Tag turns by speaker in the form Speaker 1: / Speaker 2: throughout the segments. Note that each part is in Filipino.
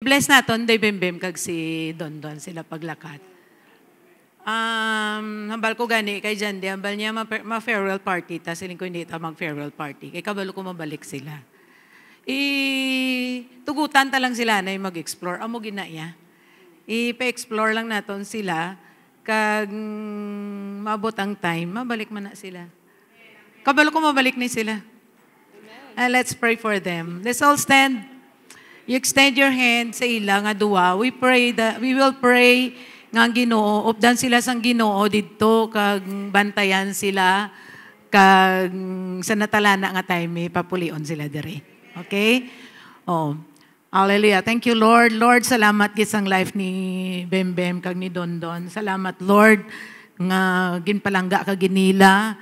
Speaker 1: I-bless naton day Bembem kag si Dondon sila paglakat. Hambal ko gani kay Jandi, hambal niya ma-farewell party, ta siling ko hindi ta mag-farewell party. Kay kabalo ko mabalik sila. Tugutan ta lang sila na mag-explore. Amo ginaya. Ipa-explore lang naton sila, kag maabot ang time, mabalik man na sila. Kabalo ko mabalik na sila. And let's pray for them. Let's all stand. You extend your hand sa ila nga duwa. We will pray nga Ginoo, updan sila sang Ginoo didto kag bantayan sila kag sa natalana nga time papulion sila diri. Okay? Oh. Hallelujah. Thank you, Lord. Lord, salamat gid sang life ni Bembem kag ni Dondon. Salamat, Lord, nga ginpalangga ka ginila.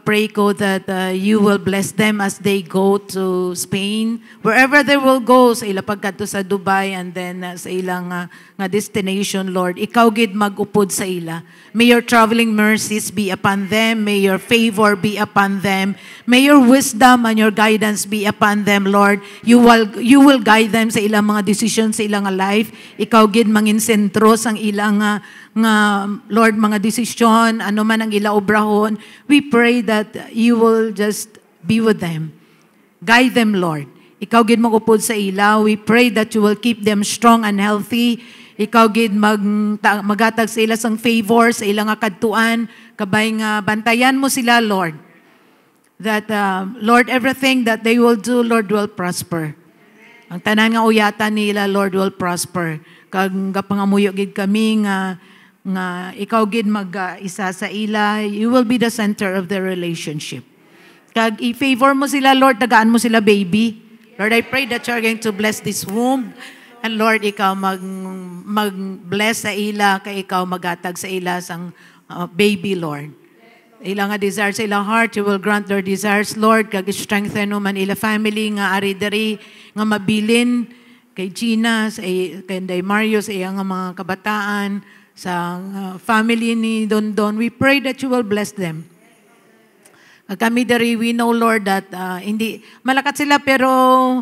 Speaker 1: Pray ko that you will bless them as they go to Spain. Wherever they will go, sa ila pagkadto sa Dubai and then sa ilang nga destination, Lord. Ikaw gid mag-upod sa ila. May your traveling mercies be upon them. May your favor be upon them. May your wisdom and your guidance be upon them, Lord. You will guide them sa ilang mga decisions sa ilang life. Ikaw gid mangin sentro sang ilang nga Lord mga desisyon, ano man ang ila obrahon. We pray that you will just be with them. Guide them, Lord. Ikaw gid magupod sa ila. We pray that you will keep them strong and healthy. Ikaw gid magatag sa ila sang favor sa ila nga kadtuan, kabay nga bantayan mo sila, Lord. That Lord, everything that they will do, Lord, will prosper. Ang tanan nga uyatan nila, Lord, will prosper. Kag kapangamuyo gid kami nga ikaw gid mag-isa sa ila, you will be the center of their relationship. Kag i-favor mo sila, Lord, tagaan mo sila, baby. Lord, I pray that you're going to bless this womb. And Lord, ikaw mag-bless sa ila, kay ikaw magatag sa ila sang baby, Lord. Ila nga desires sa ila heart, you will grant their desires, Lord. Kag strengthen mo man ila family nga ari-dari nga mabilin kay Gina, kay Mario, sa iya nga mga kabataan, sa family ni Dondon. We pray that you will bless them. Kami dari, we know, Lord, that hindi, malakat sila pero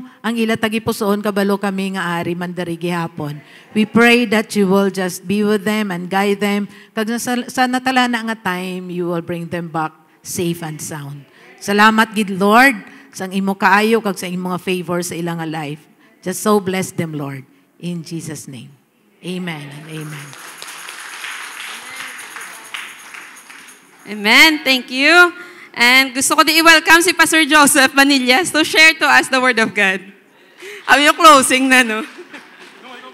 Speaker 1: ang ila tagipusoon kabalo kami nga ari man dari gihapon. We pray that you will just be with them and guide them. Kag sa natalana nga time, you will bring them back safe and sound. Salamat gid, Lord, sa imo kaayo kag sa imo nga favor sa ilang life. Just so bless them, Lord. In Jesus' name. Amen and amen.
Speaker 2: Amen. Thank you. And gusto ko din i-welcome si Pastor Joseph Manillas to share to us the Word of God. Kami yung closing na, no?
Speaker 3: Kung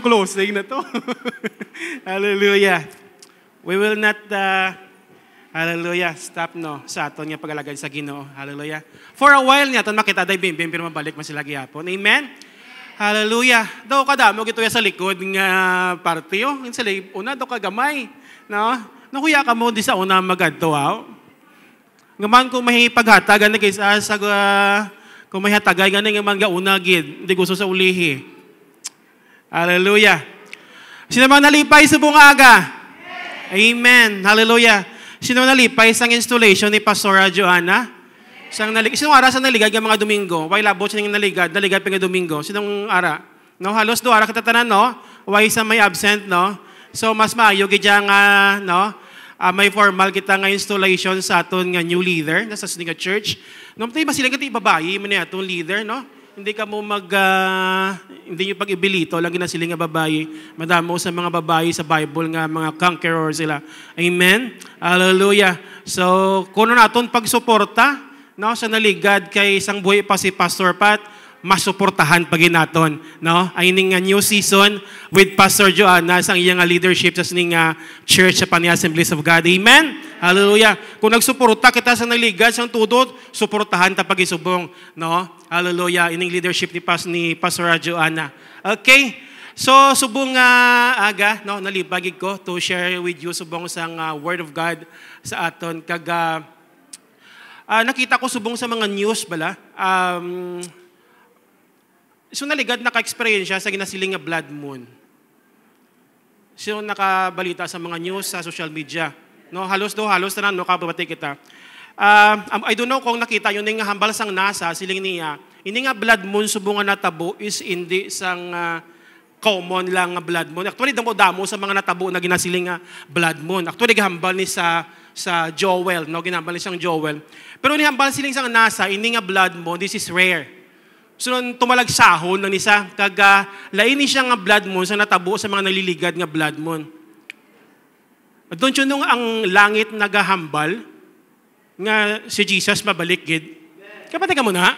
Speaker 3: closing na to. Hallelujah. We will not, hallelujah, stop no sa aton nga pagalagay sa Ginoo. Hallelujah. For a while niya, aton makita day bimbim, pero mabalik man sila gihapon. Amen? Hallelujah. Daw kadamo gito sa likod nga partiyo. Una, daw kagamay. No? Nakuya ka mo di sa una magadto, wow. Ngaman kung may paghatagan na guys, kung may hatagay, ganun nga man gauna gid, hindi gusto sa ulihi. Hallelujah. Sino man nalipay sa bungaga? Amen. Hallelujah. Sino man nalipay sa installation ni Pastora Joanna? Sino ara sa naligad ng mga Domingo? Why labot siya ng naligad pa nga Domingo? Sinong ara? No, halos do ara katatanan, no? Why sa may absent, no? So mas maayo gid nga no, may formal kita nga installation sa aton nga new leader nasa nga church. No, tay ba sila kati babayi man ni aton leader, no? Hindi ka mo hindi niyo pag-ibilito lang na sila nga babayi. Madamo sa mga babayi sa Bible nga mga conqueror sila. Amen. Hallelujah. So kuno naton pagsuporta, no, sa naligad kay isang buhi pa si Pastor Pat, masuportahan pagin naton, no? Ay ning new season with Pastor Joanna sa iyang leadership sa ning church sa Pania Assemblies of God. Amen. Hallelujah. Kung nagsuporta kita sa naligad sang tudot, suportahan ta pagisubong, no? Hallelujah. Ining leadership ni Pastor Joanna. Okay. So subong aga, no, nalibagig ko to share with you subong sang word of God sa aton kag nakita ko subong sa mga news bala. So naligad naka-experience siya sa ginasiling nga blood moon. So nakabalita sa mga news sa social media. No, halos tanan no kababati kita. I don't know kung nakita yun nga hambal sang NASA siling niya ini nga blood moon subong nga natabo is hindi sang common lang nga blood moon. Actually, damo sa mga natabo na ginasiling nga blood moon. Actually, gihambal ni sa Joel, no? Ginambal ni siyang Joel. Pero nihambal siling sa NASA, ini nga blood moon, this is rare. So, tumalag sahon ng isa, lain ni siya nga blood moon sa natabo sa mga naliligad nga blood moon. Doon yun nung ang langit nagahambal, nga si Jesus mabalik gid. Kapatid ka muna,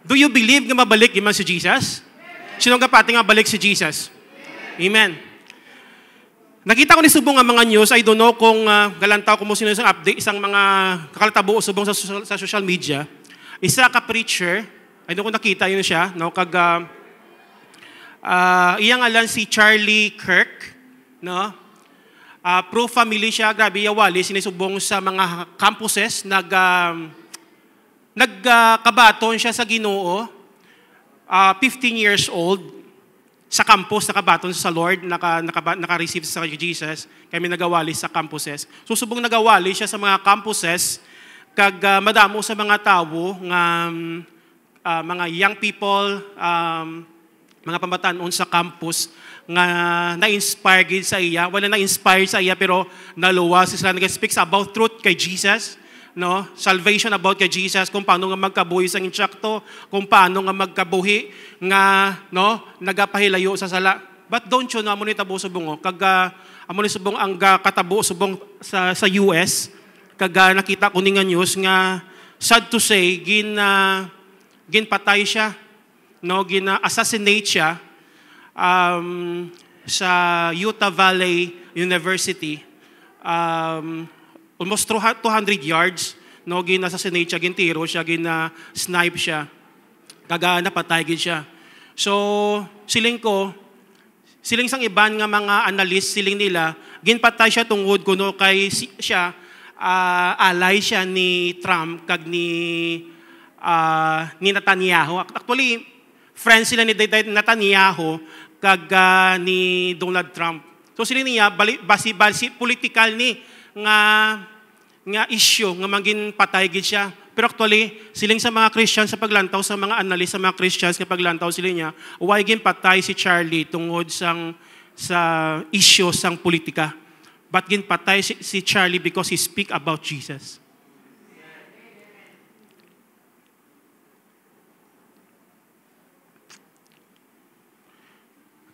Speaker 3: do you believe nga mabalik gid man si Jesus? Sino nga pati nga balik si Jesus? Amen. Nakita ko ni subong nga mga news, I don't know kung galantaw ko mo sino isang update, isang mga kakaltabo o subong sa social media. Isa ka preacher, I don't know kung nakita yun siya, no? Iyang alan si Charlie Kirk, no? Pro-family siya, grabe yawali, sinisubong sa mga campuses, nagkabaton siya sa Ginoo, 15 years old, sa campus, nakabaton sa Lord, naka-receive sa Jesus, kami nagawali sa campuses. So, subong nagawali siya sa mga campuses, madamo sa mga tao, mga young people, mga pambatanon sa campus, nga na-inspire gid sa iya. Wala na-inspire sa iya, pero naluwa sila nag-speak about truth kay Jesus, no? Salvation about kay Jesus, kung paano nga magkabuhi sa insyakto, kung paano nga magkabuhi nga, no, nagapahilayo sa sala. But don't you know, amo ni tabo subong, amo ni subong ang katabo subong sa US, nakita ko ni nga news nga sad to say ginpatay siya, no, assassinate siya sa Utah Valley University. Almost 200 yards, no, gin-assassinate siya, gintiro siya, gin-snipe siya. Napatay gid siya. So, siling sang iban nga mga analyst, siling nila, ginpatay siya tungod kuno kay siya, alay siya ni Trump, kag ni Netanyahu. Actually, friends sila ni Netanyahu, kag ni Donald Trump. So, siling niya, basi political ni, nga issue nga maging patay gid siya. Pero actually, siling sa mga Christians sa paglantaw, sa mga analyst sa mga Christians sa paglantaw sila niya, why gin patay si Charlie tungod sa issue sang politika. But gin patay si Charlie because he speak about Jesus.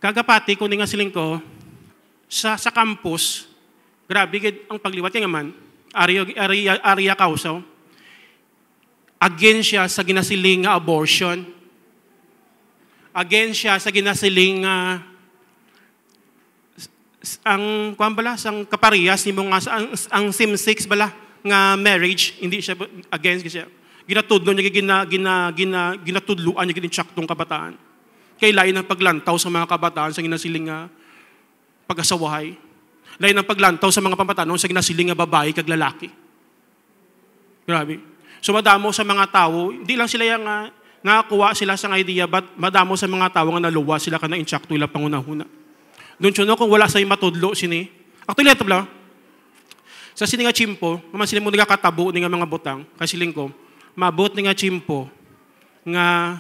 Speaker 3: Kagapati ko ni nga siling ko sa campus. Grabe gid ang pagliwat nga man. Area Kausaw. Again siya sa ginasiling nga abortion. Again siya sa ginasiling ang sang kaparehas nimo nga ang same-sex bala nga marriage, hindi siya against siya. Ginatudlo niya ginatudluan niya ginintsaktong kabataan. Kay lain ang paglantaw sa mga kabataan sa ginasiling nga pag-asawahay. Lain ang paglantaw sa mga pamatanon sa ginasiling nga babae kag lalaki. Grabe. So madamo sa mga tao, hindi lang sila yung nakakuha sila sa idea, but madamo sa mga tao nga naluwa sila ka na insyakto ila pangunahuna. Doon siya kung wala sa'yo matudlo sini. Actually, ito bala. Sa sini nga chimpo, naman sila mo nagkakatabo ni nga mga butang, kasiling ko, mabot ni nga chimpo, nga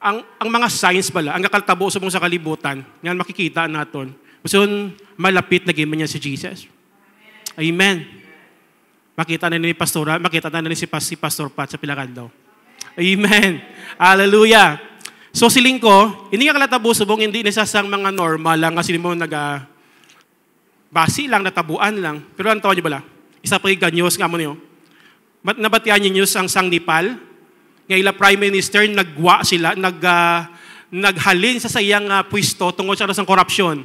Speaker 3: ang mga signs bala, ang kakaltabo sa mong sa kalibutan, nga makikita naton. So, malapit na giman niya si Jesus. Amen. Makita na ni Pastora, makita na ni si Pastor Pat sa Pilakan daw. Amen. Hallelujah. So siling ko, hindi nga kalatabo subong, hindi nisasang mga normal lang kasi mo basi lang, natabuan lang. Pero ang tawa niyo bala? Isa pa yung ganyos nga mo niyo. Nabatian niyo ang sang Nepal, nga ila Prime Minister, nagwa sila, naghalin sa sayang pwesto tungkol sa korupsyon.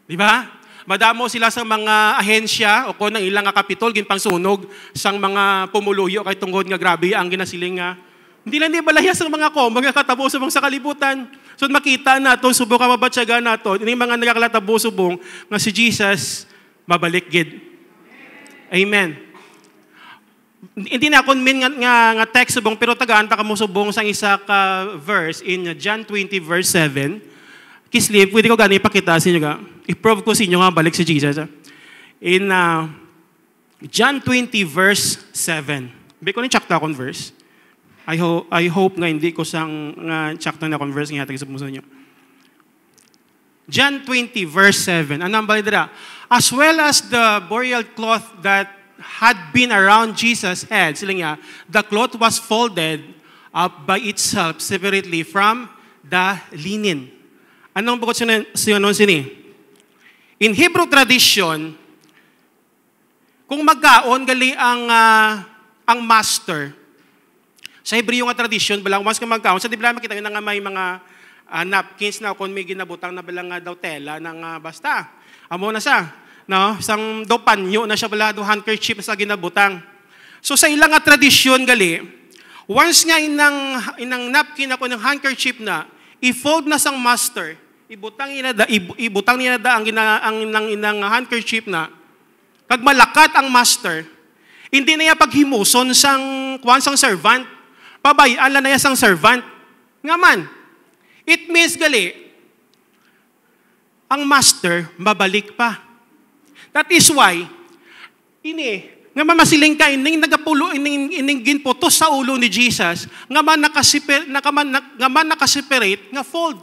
Speaker 3: Di ba? Madamo sila sa mga ahensya o kung ng ilang kapitol, ginpangsunog sang mga pumuluyo kay tungkol nga grabe ang ginasiling nga. Hindi lang balaya sa mga mga katabo subong sa kalibutan. So makita nato, subong ka mabatsaga nato, ini mga nagakalatabo subong nga si Jesus mabalik gid. Amen. Hindi na akong nga text subong, pero tagaan pa kamo subong sa isa ka verse in John 20 verse 7. Kislip, pwede ko gani ipakita sa inyo ga. I-prove ko sa inyo nga balik si Jesus. In John 20 verse 7. Biko ni chakta akong verse. I hope nga hindi ko sang tsakto na converse nga hatag sa puso nyo. John 20, verse 7. Anong balidra? As well as the burial cloth that had been around Jesus' head, sila nga, the cloth was folded up by itself separately from the linen. Anong bukod siya nun sini? In Hebrew tradition, kung magkaon gali ang master, sa Hebreo nga tradition, balang once ka magkaon, sa dibla makita nga may mga napkins na kung may ginabutang na balang daw tela ng basta. Amo na siya. No? Isang do panyo na siya bala, do handkerchief na sa ginabutang. So sa ilang nga tradisyon gali, once nga inang napkin ako ng handkerchief na, i-fold na sang master, ibutang niya da ang inang handkerchief na, kag malakat ang master, hindi na niya paghimuson sang servant, pabayaan na niya sang servant. Nga man, it means gali, ang master mabalik pa. That is why, nga mamasiling ka, ining nagapulo, ining ginputos sa ulo ni Jesus, nga man nakasiperate, nga fold.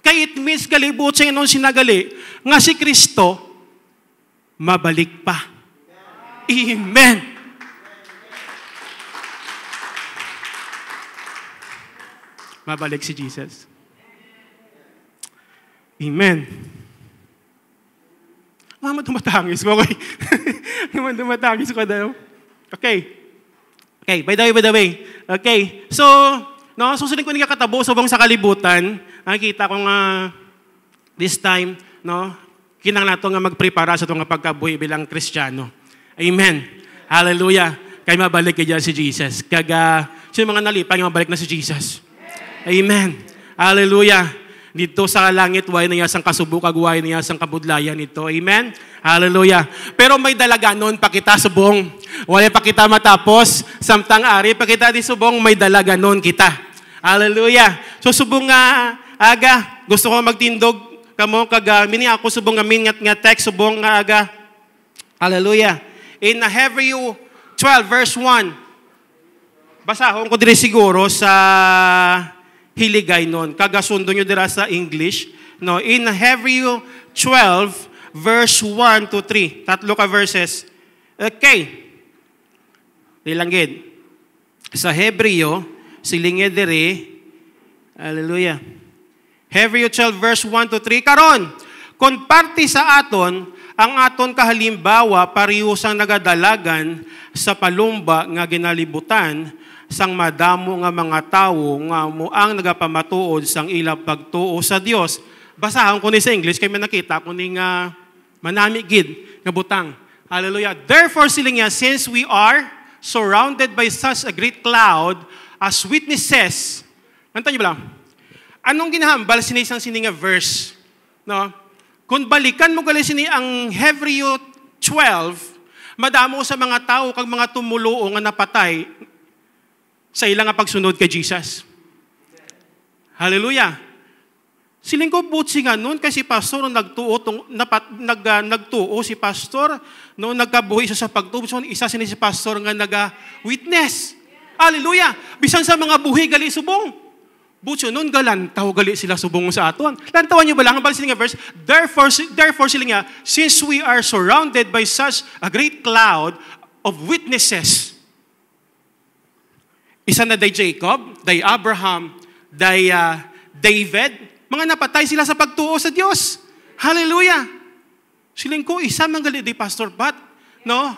Speaker 3: Kaya it means gali, buot sa inon sinagali, nga si Kristo, mabalik pa. Amen. Mabalik si Jesus. Amen. Mama, tumatangis ko. Okay. Mama, tumatangis ko daw. Okay. Okay, by the way. Okay. So, susunod ko niya katabo subong sa kalibutan. Nakikita ko nga this time, kinang nato nga magprepara sa itong pagkabuhi bilang Kristiyano. Amen. Hallelujah. Kaya mabalik kaya si Jesus. Sino mga nalipay nga mabalik na si Jesus? Amen. Hallelujah. Dito sa langit, way na yasang kasubukag, way na yasang kabudlayan ito. Amen? Hallelujah. Pero may dalaganon pa kita subong. Wala pa kita matapos. Samtang ari, pa kita di subong, may dalaganon kita. Hallelujah. So subong nga, aga, gusto ko magtindog kamo, mini ako subong nga mingat nga text, subong nga aga. Hallelujah. In Hebrew 12, verse 1. Basahon ko diri siguro sa hiligay nun. Kagasundo nyo dira sa English. No? In Hebrew 12, verse 1 to 3. Tatlo ka verses. Okay. Dilanggid. Sa Hebreo, silingid diri. Hallelujah. Hebrew 12, verse 1 to 3. Karon, kung parte sa aton, ang aton kahalimbawa, parihusang nagadalagan sa palumba nga ginalibutan, sang madamo nga mga tawo nga muang nagapamatuod sang ila pagtuo sa Dios. Basahon ko ni sa English kay may nakita ko ni nga manami gid nga butang. Hallelujah. Therefore siling nga, since we are surrounded by such a great cloud as witnesses. Anto niyo ba? Anong ginahambal sinisang nga verse? No? Kung balikan mo gali sini ang Hebrew 12, madamo sa mga tao kag mga tumuluo nga napatay sa ilang pagsunod kay Jesus. Hallelujah. Siling ko butsi nga noon kasi pastor nagtuo si pastor no nagkabuhi siya sa pagtuo. So, isa si pastor nga naga-witness. Hallelujah. Bisan sa mga buhi gali subong. Butso noon galantaw gali sila subong sa aton. Lantawan niyo ba lang ang siling nga verse? Therefore siling nga, since we are surrounded by such a great cloud of witnesses. Isa na day Jacob, day Abraham, day David. Mga napatay sila sa pagtuo sa Diyos. Hallelujah. Siling ko, isa man gali day Pastor Pat. No?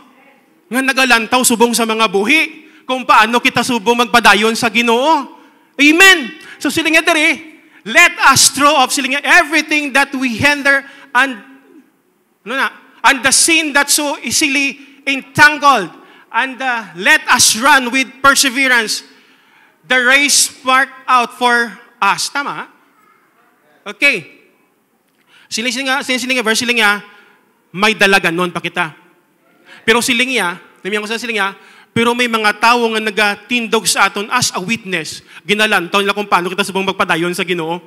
Speaker 3: Nga nagalantaw subong sa mga buhi. Kung paano kita subong magpadayon sa Ginoo. Amen. So siling nga diri, let us throw off siling nga everything that we hinder and the sin that so easily entangled. And let us run with perseverance the race marked out for us. Tama? Okay. Siling nga, verse siling nga, may dalagan noon pa kita. Pero siling nga, pero may mga tao nga nagatindog sa aton as a witness. Ginalantaw nila kung paano kita subong magpadayon sa Ginoo.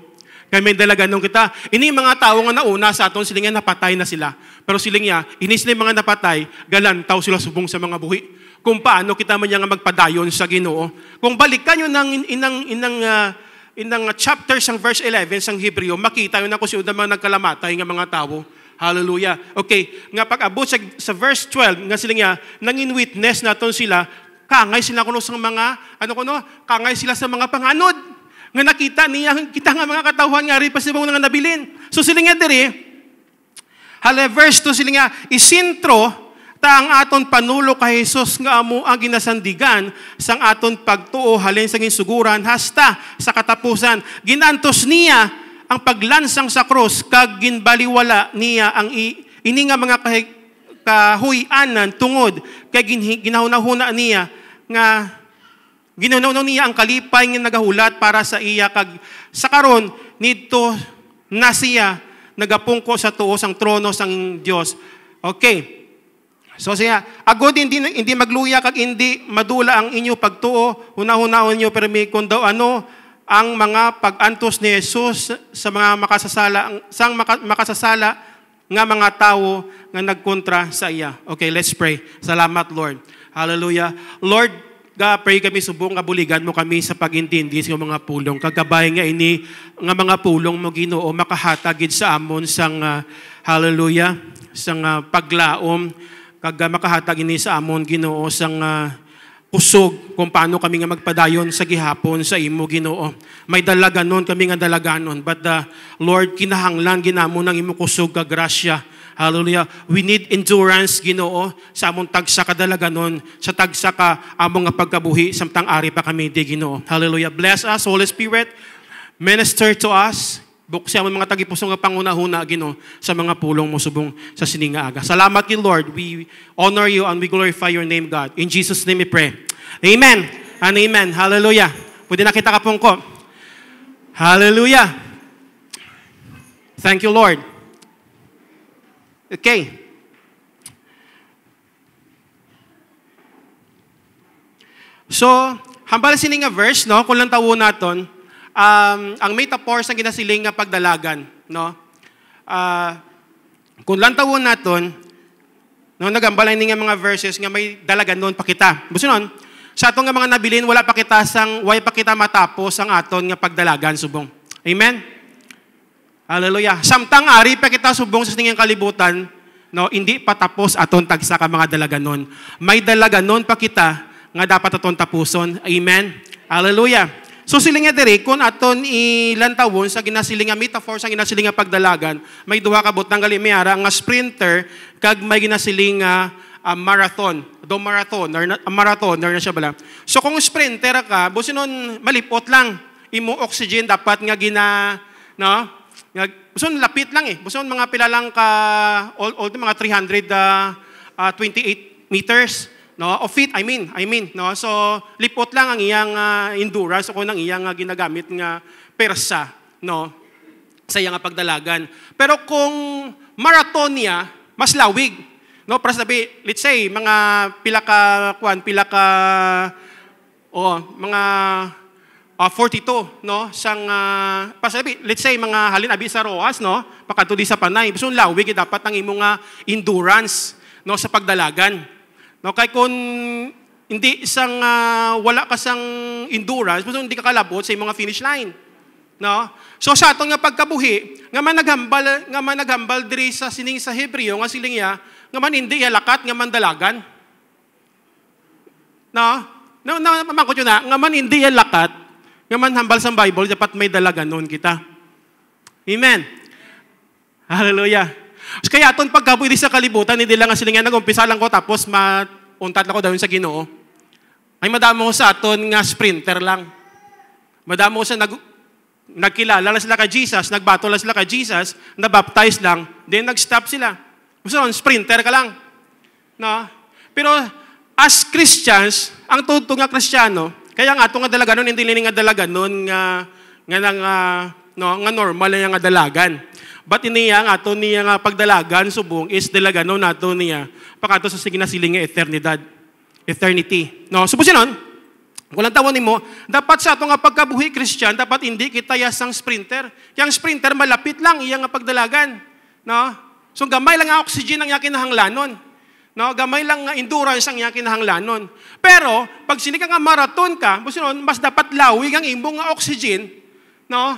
Speaker 3: Kaya may dalagan nung kita. Ini mga tao nga nauna sa aton, siling nga napatay na sila. Pero siling nga, inis na mga napatay, galantaw sila subong sa mga buhi. kung paano kita man nga magpadayon sa Ginoo. Kung balikan nyo inang chapter sang verse 11 sang Hebreo, makita nyo na kung sino naman nagkalamatay nga mga tao. Hallelujah. Okay, nga pag-abot sa verse 12, nga sila nga, nangin witness naton sila, kangay sila kuno sa mga, kangay sila sa mga panganod. Nga nakita niya, kita nga mga katawhan nga rin, pasibong nga nabilin. So sila nga diri, verse 2 sila nga, isintro, ang aton panulo kay Jesus nga amo ang ginasandigan sang aton pagtuo halin sa ginsuguran hasta sa katapusan. Ginantos niya ang paglansang sa cross kag ginbaliwala niya ang ini nga mga kahuy-anan tungod kay ginahuna-huna niya nga ginaunaw niya ang kalipay nga nagahulat para sa iya kag sa karon nidto na siya nagapungko sa tuo sang trono sang Dios. Okay. So siya, agod hindi magluya kag hindi madula ang inyo pagtuo, una-hunaon niyo permi kun daw ang mga pag-antos ni Jesus sa mga makasasala nga mga tao nga nagkontra sa iya. Okay, let's pray. Salamat, Lord. Hallelujah. Lord, pray kami subong kabuligan mo kami sa pagintindi sa mga pulong. Kagabay nga ini nga mga pulong mo Ginoo makahatagid sa amon sang hallelujah, sang paglaom kag makahatag ini sa amon Ginoo sang kusog kung paano kami nga magpadayon sa gihapon sa imo Ginoo. May dalaganon kami nga dalaganon, but Lord kinahanglan ginamo ng imo kusog kag grasya. Hallelujah. We need endurance Ginoo sa among tagsa ka dalaganon, sa tagsa ka among nga pagkabuhi samtang ari pa kami di Ginoo. Hallelujah. Bless us, Holy Spirit. Minister to us. Buksan mo mga tagipusong nga panguna-huna, Ginoo, sa mga pulong mo subong sa sininga aga. Salamat you, Lord. We honor you and we glorify your name, God. In Jesus' name we pray. Amen and amen. Hallelujah. Pwede na kita kapungko. Hallelujah. Thank you, Lord. Okay. So, hambal sininga verse, no? Kung lang tawo naton, ang metaphor sa ginasiling nga pagdalagan, no? Kung lantawon naton, no, nagambalay ni nga mga verses nga may dalagan noon pa kita. Buso nun, sa atong nga mga nabilin, wala pa kita way pa kita matapos ang aton nga pagdalagan subong. Amen? Hallelujah. Samtang ari pa kita subong sa siningang kalibutan, no, hindi pa tapos aton tagsa ka mga dalagan noon. May dalagan noon pa kita nga dapat aton tapuson. Amen? Hallelujah. So sila nga diri, kung aton ilantawon sa ginasiling nga metaphor sa ginasiling nga pagdalagan, may duha ka butang galimiyara nga sprinter kag may ginasiling nga marathon. Marathoner na siya bala. So kung sprinter ka, businon malipot lang. Imo oxygen dapat nga no? Buson lapit lang eh. Buson mga pila lang ka all mga 328 meters. No, of feet, I mean, no. So lipot lang ang iyang endurance o nang iyang ginagamit nga persa, no, sa iyang pagdalagan. Pero kung marathon niya, mas lawig, no, para sabi, let's say mga mga 42, no, sang para sabi, let's say mga halinabi sa Roas, no, pakadto di sa Panay. So lawig dapat ang imong endurance, no, sa pagdalagan. No, kay kung hindi isang wala ka sang endurance, basta hindi ka kalabot sa mga finish line. No? So sa atong nga pagkabuhi, nga man naghambal diri sa sining sa Hebreo nga siling ya, nga man hindi lakat nga man dalagan. No? Mamangkot yun na, nga man hindi lakat, nga man hambal sa Bible, dapat may dalagan noon kita. Amen. Hallelujah. Kaya aton pagkabuhi sa kalibutan, hindi lang nga sila nga nag-umpisa lang ko tapos mauntat lang ko daw sa Ginoo. Ay madamo sa aton nga sprinter lang. Madamo sa nagkilala na sila kay Jesus, nagbato na sila kay Jesus, nabaptize lang, then nag-stop sila. Gusto sprinter ka lang. No? Pero as Christians, ang tutong nga Kristiyano, kaya nga ato nga dalaganon, hindi nga dalaganon nga normal nga dalagan. But iniya nga ato niya nga pagdalagan subong is dalaganon nato niya pakato sa siginasiling nga eternity. No, subusin nun. Kung lang tawon nimo, dapat sa ato nga pagkabuhi Christian, dapat hindi kita yasang sprinter. Yang sprinter malapit lang iya nga pagdalagan. No? So gamay lang ang oxygen ang yakin kinahanglanon. No, gamay lang nga endurance ang iyang kinahanglanon. Pero, pag sini ka nga marathon ka, mas dapat lawig ang imong nga oxygen, no?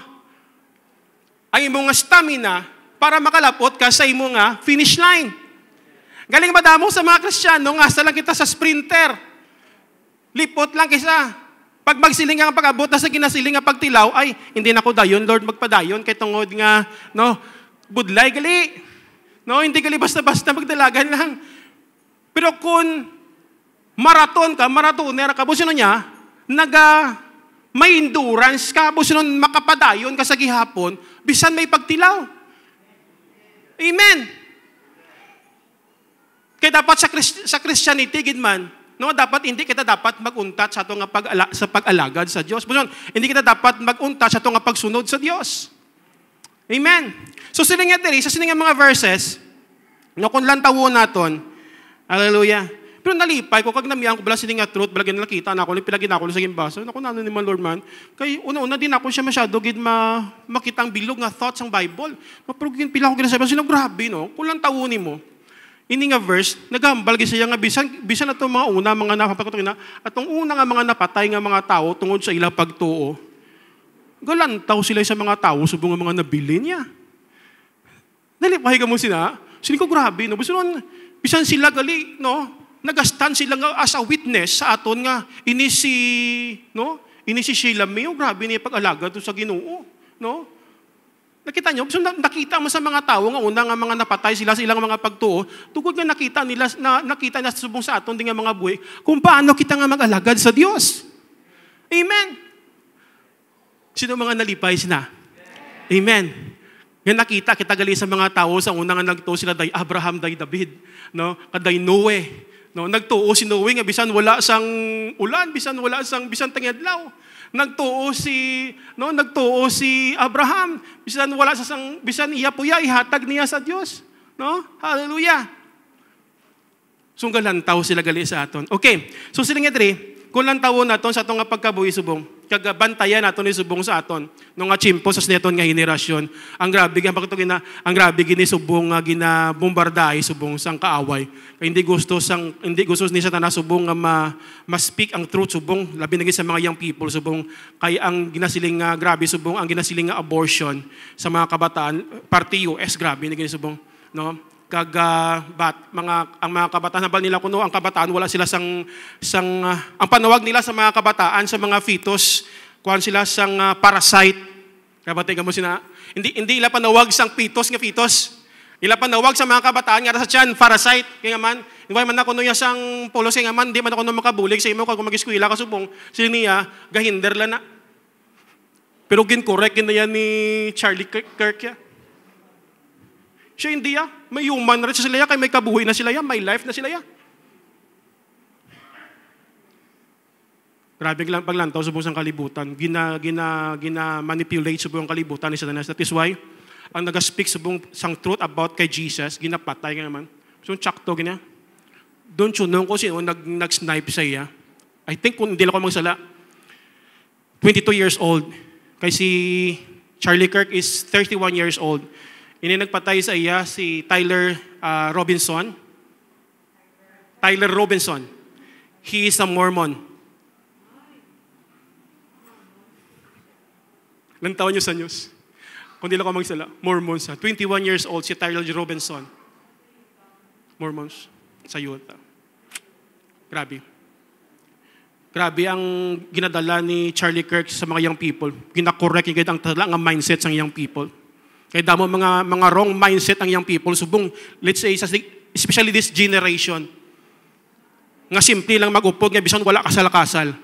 Speaker 3: Ang imong nga stamina para makalapot ka sa imong nga finish line. Galing madamo sa mga Kristiyano, nga lang kita sa sprinter. Lipot lang kisa. Pag magsiling ang pag-abot na sa ginasiling nga pagtilaw, ay, hindi na ko dayon, Lord, magpadayon, kay tungod nga, no, budlay, gali. No, hindi gali basta-basta magdalagan lang. Pero kung marathoner ka, buso niya, may endurance ka, buso makapadayon ka sa gihapon, bisan may pagtilaw. Amen. Kaya dapat sa Christianity, gidman, no, dapat hindi kita dapat mag-untat sa itong pag-alagad sa Diyos. Buso, hindi kita dapat mag-untat sa itong pagsunod sa Diyos. Amen. So siling nga diri, sa siling nga mga verses, no, kung lantawon naton, hallelujah. Pero nalipay ko, kag namiyan ko, bala sining nga truth, bala nakita na ako, pilagin ako sa gimbasa, naku, nano ni man, Lord man. Kaya una-una din ako siya masyado, makita ang bilog nga thoughts ang Bible. Pero pila ko ginasabi, sino grabe, no? Kung lantawon mo, ini nga verse, nagambal siya nga, bisan na itong mga nakapagkutong na, atong una nga mga napatay nga mga tao, tungod sa ilang pagtuo, galantaw sila sa mga tao, subong nga mga nabili niya. Nalipay ka mo sila, sino ko grabe, no? Bisan sila gali, no? Nagastan sila nga as a witness sa aton nga ini si Sheila May, grabe niya pag-alaga to sa Ginoo, no? Nakita niyo, so nakita mo sa mga tao nga una nga mga napatay sila sa ilang mga pagtuo, tugod nga nakita nila subong sa aton din nga mga buhay kung paano kita nga mag-alagad sa Dios. Amen. Sino mga nalipay sina? Amen. Nga nakita kita gali sa mga tao sa una nga nagtuo sila day Abraham, day David, no? Kaday Noe, no? Nagtuo si Noe nga bisan wala sang ulan, bisan tangedlaw. Nagtuo si Abraham, bisan iya puya ihatag niya sa Dios, no? Hallelujah. Sunggalantaw sila gali sa aton. Okay. So sila nga diri, kung lantawon naton sa atong nga pagkabuhi subong, kagabantayan naton ni subong sa aton nung nga chimpo sa neton nga henerasyon. Ang grabe gini subong nga ginabombardahe subong sang kaaway. Kay hindi gusto ni Satanas subong nga ma-speak ang truth subong labi na sa mga young people subong kay ang ginasiling nga grabe subong ang ginasiling nga abortion sa mga kabataan party US grabe ni gini subong, no? Ang mga kabataan nabal nila kuno ang kabataan wala sila ang panawag nila sa mga kabataan sa mga fetus kuan sila sang parasite. Kabati mo sina hindi ila panawag sang fetus nga fetus. Ila panawag sa mga kabataan nga sa tiyan parasite kaya man iway man na kuno ya sang polos kaya man di man kuno makabulig sa imo kag mag-eskwela ka subong siniya gahinder la na. Pero gin-correct na yan ni Charlie Kirk ya. Siya hindi may human rin sa sila kay may kabuhi na sila may life na sila Grabe lang paglantaw subong sang kalibutan. Gina-manipulate subong ang kalibutan ni Satanas. That is why ang naga-speak subong sang truth about kay Jesus, ginapatay nga naman. So tsakto gina. Don't you know kung sino nag-snipe sa iya? I think kung hindi lang ako magsala, 22 years old. Kay si Charlie Kirk is 31 years old. Ini nagpatay sa iya si Tyler Robinson. Tyler Robinson. He is a Mormon. Ilang taon niyo sa news? Kung di lang ako magsala, Mormons. 21 years old si Tyler Robinson. Mormons sa Utah. Grabe. Grabe ang ginadala ni Charlie Kirk sa mga young people. Ginakorek yung ang tala nga mindset sa young people. Kaya damo mga wrong mindset ang young people. Subong, let's say, especially this generation, nga simple lang mag-upod, nga bisan wala kasal-kasal.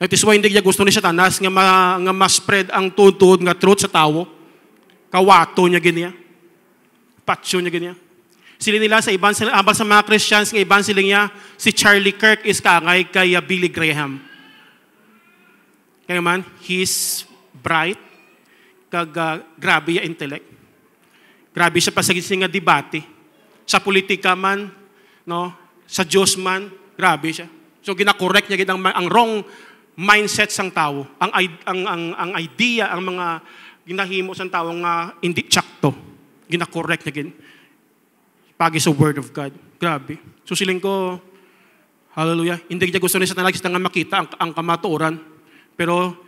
Speaker 3: That is why hindi niya gusto ni Satanas nga ma-spread ang tuod nga truth sa tao. Kawato niya ganyan. Patsyo niya ganyan. Sila nila sa iban sa mga Christians nga iban sila niya si Charlie Kirk is kangay kay Billy Graham. Kaya man, he's bright, grabe yung intellect. Grabe siya pasagin nga debate. Sa politika man, no, sa Diyos man, grabe siya. So gina-correct niya ang wrong mindset sang tao. Ang idea, ang ginahimo sa tao nga hindi tsakto. Gina-correct na gin. Pagi sa Word of God. Grabe. So siling ko, hallelujah, hindi niya gusto niya sa talagis na makita ang kamatuoran. Pero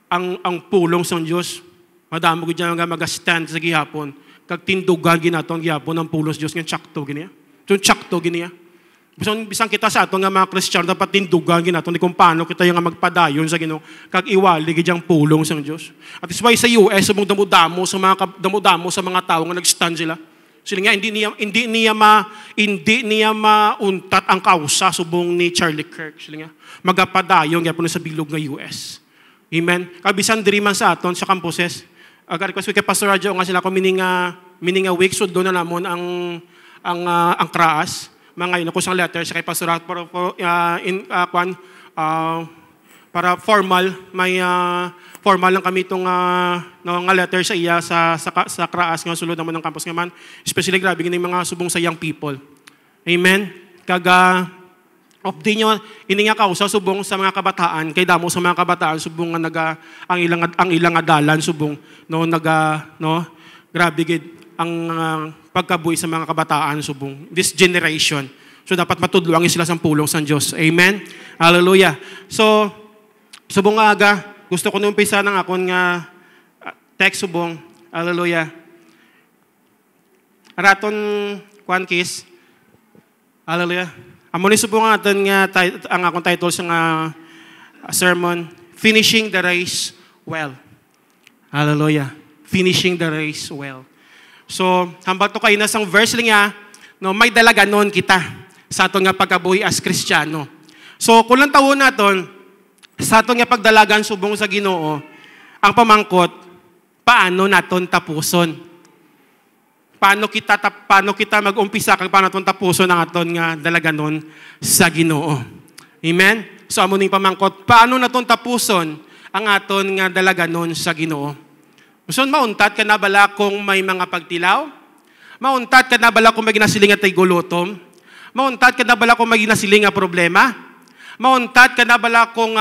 Speaker 3: ang pulong sa Diyos, madamo ko dyan nga mag-stand sa gihapon. Kag tindugan ginaton gihapon ang pulong sa Diyos nga tsakto giniya. So tsakto giniya. Bisang kita sa ato nga mga Kristiyano dapat tindugan ginaton kung paano kita yung magpadayon sa Ginoo kag iwali gid pulong sa Dios. At is why sa US subong damo-damo sa mga tao nga nag-stand sila. Sila nga hindi niya mauntat ang kausa subong ni Charlie Kirk. Sila nga magapadayon gyapon sa bilog nga US. Amen. Kabisan diri man sa aton sa campuses. Request ko kay Pastor Radyo nga sila ko mininga week so do na namon ang kraas. Mga ko sang letter sa kay Pastor para formal formal lang kami itong nga letter sa iya sa kraas nga sulod naman ng campus nga man, especially grabe gini mga subong sa young people. Amen. Kaga update nyo ini nga kausa subong sa mga kabataan kay damo sa mga kabataan subong nga ang ilang adalan subong grabe gid ang pagkabuhi sa mga kabataan subong this generation. So dapat matudloan sila sa pulong sa Diyos. Amen. Hallelujah. So subong aga gusto ko na umpisa ng akon nga text subong. Hallelujah. Raton kwan kiss. Hallelujah. Amo ni subong aton nga ang akong title sa nga sermon, Finishing the Race Well. Hallelujah. Finishing the race well. So, hambal to kayo na sang verse lang niya, no, may dalaganon kita sa aton nga pagkabuhi as Kristiyano. So, kulang taon naton, sa aton nga pagdalagan subong sa Ginoo, ang pamangkot, paano naton tapuson? Paano kita mag-umpisa kag paano naton tapuson ang aton nga dalaganon sa Ginoo? Amen? So, amo ning pamangkot, paano naton tapuson ang aton nga dalaganon sa Ginoo? So, mauntat ka na bala kung may mga pagtilaw? Mauntat ka na bala kung may ginasiling at gulutom? Mauntat ka na bala kung may ginasiling nga problema? Mauntat ka na bala kung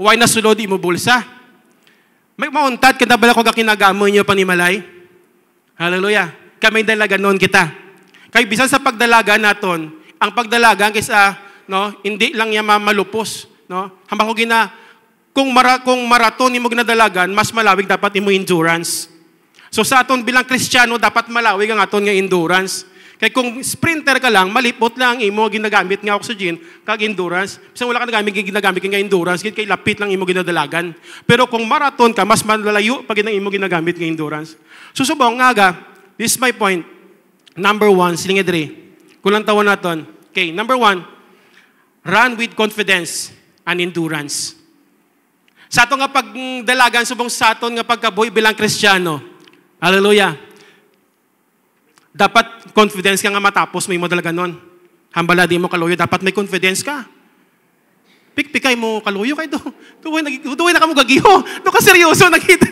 Speaker 3: why nasulod imo bulsa? Mauntat ka na bala kung kinagamoy niyo panimalay? Hallelujah. Kami dalaganon kita. Kay bisan sa pagdalaga naton, ang pagdalaga kaysa hindi lang niya malupos, hambal ko kung maraton imo ginadalagan, mas malawig dapat imo endurance. So sa aton bilang Kristiyano, dapat malawig ang aton nga endurance. Kaya kung sprinter ka lang, malipot lang imo ginagamit nga oxygen kag endurance. Bisan wala ka ginagamit nga endurance, kay lapit lang imo ginadalagan. Pero kung maraton ka, mas malalayo pag imo ginagamit nga endurance. Susubong nga this is my point. Number 1, silinga diri. Kulang tawon naton. Okay, number 1, run with confidence and endurance. Sa ato nga pagdalagan subong sa aton nga pagkabuhi bilang Kristiyano. Hallelujah. Dapat confidence ka nga matapos may mo dalaganon. Hambala di mo kaluyo, dapat may confidence ka. Pikpikay mo kaluyo kay do. Duway na ka mo gagiho. Do ka seryoso nakita.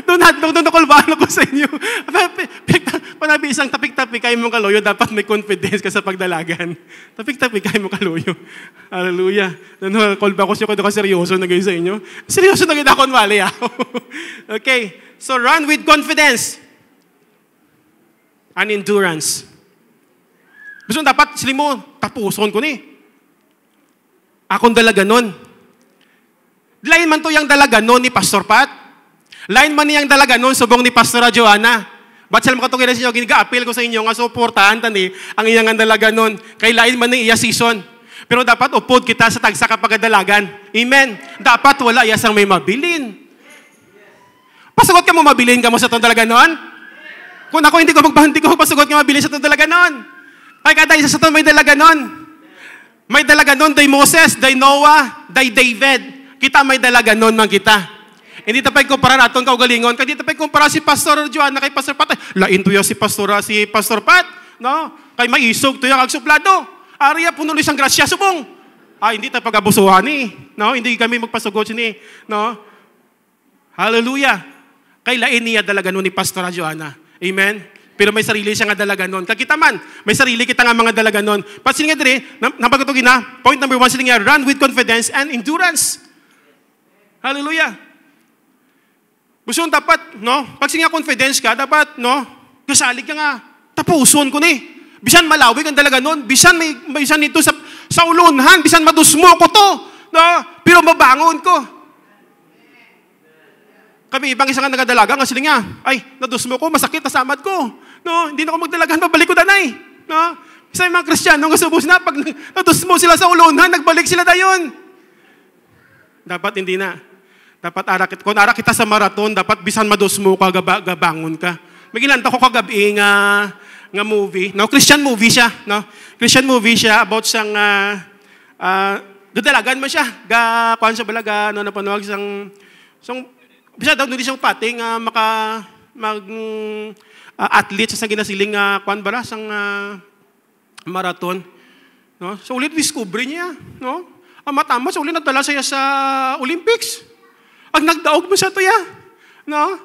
Speaker 3: Doon nakulbaan ko sa inyo. Panabi isang tapik-tapik mo kaluyo, dapat may confidence ka sa pagdalagan. Tapik-tapik mo kaluyo. Hallelujah. Kulba ko siya do ka seryoso na gayon sa inyo. Seryoso na gayon ako mali ako. Okay. So run with confidence and endurance. Gusto dapat sila mo tapuson ko ni. Akong dalaganon. Lain man to yung dalaganon ni Pastor Pat. Lain man niyang dalaganon subong ni Pastor Joanna. Ba't sila makatungin na siya, giniga-appeal ko sa inyo nga suportahan tani ang iyang dalaganon. Kay lain man ni iya season. Pero dapat upod kita sa tagsa kapag dalagan. Amen. Dapat wala iya sang may mabilin. Pasugot ka mo mabilin ka mo sa itong dalaganon? Kung ako hindi ko pasugot ka mabilin sa itong dalaganon. Kaya kada isa sa itong may dalaganon. May dalaganon day Moses, day Noah, day David. Kita may dalaganon man kita. Hindi tapay kumpara naton kaugalingon. Kaya hindi tapay kumpara si Pastor Joanna kay Pastor Pat. Lain to si Pastor Pat. No? Kay maisog to yung agsuplado. Ariya puno isang grasya subong. Hindi tayo pag-abusuhan No? Hindi kami magpasugot ni. No? Hallelujah. Kay lain niya dalaganon ni Pastor Joanna. Amen. Pero may sarili siya nga dalaganon. Kakita man, may sarili kita nga mga dalaganon. But sila nga diri, napagtugin na, point number 1, sila nga, run with confidence and endurance. Hallelujah. Gusto dapat, no? Pag nga confidence ka, dapat, no? Kasalig ka nga. Tapuson ko ni. Bisan malawig ang dalaga nun. Bisan ito sa ulunhan. Bisan madusmo ko to. No? Pero mabangon ko. Kami ibang isang nagadalaga, nga sila nga, ay, nadusmo ko, masakit, nasamad ko. No? Hindi na ako magdalagan, babalik ko danay. No? Isa yung mga Kristiyano, nga subos na, pag nadusmo sila sa ulunhan, nagbalik sila dayon. Dapat hindi na. Dapat kung ara kita sa marathon, dapat bisan madusmo ka, gabangon ka. May ginanta ko kagabi nga movie. No, Christian movie siya, no? Christian movie siya about sang gadalagan man siya. Kuan sa balaga, no, napanuwag sang bisa daw hindi siyang pating athlete sa ginasiling kuan bala sang marathon. No? So ulit discover niya, no? Ang matama sa ulit nagdala siya sa Olympics. Ang nagdaog mo sa tuya. No?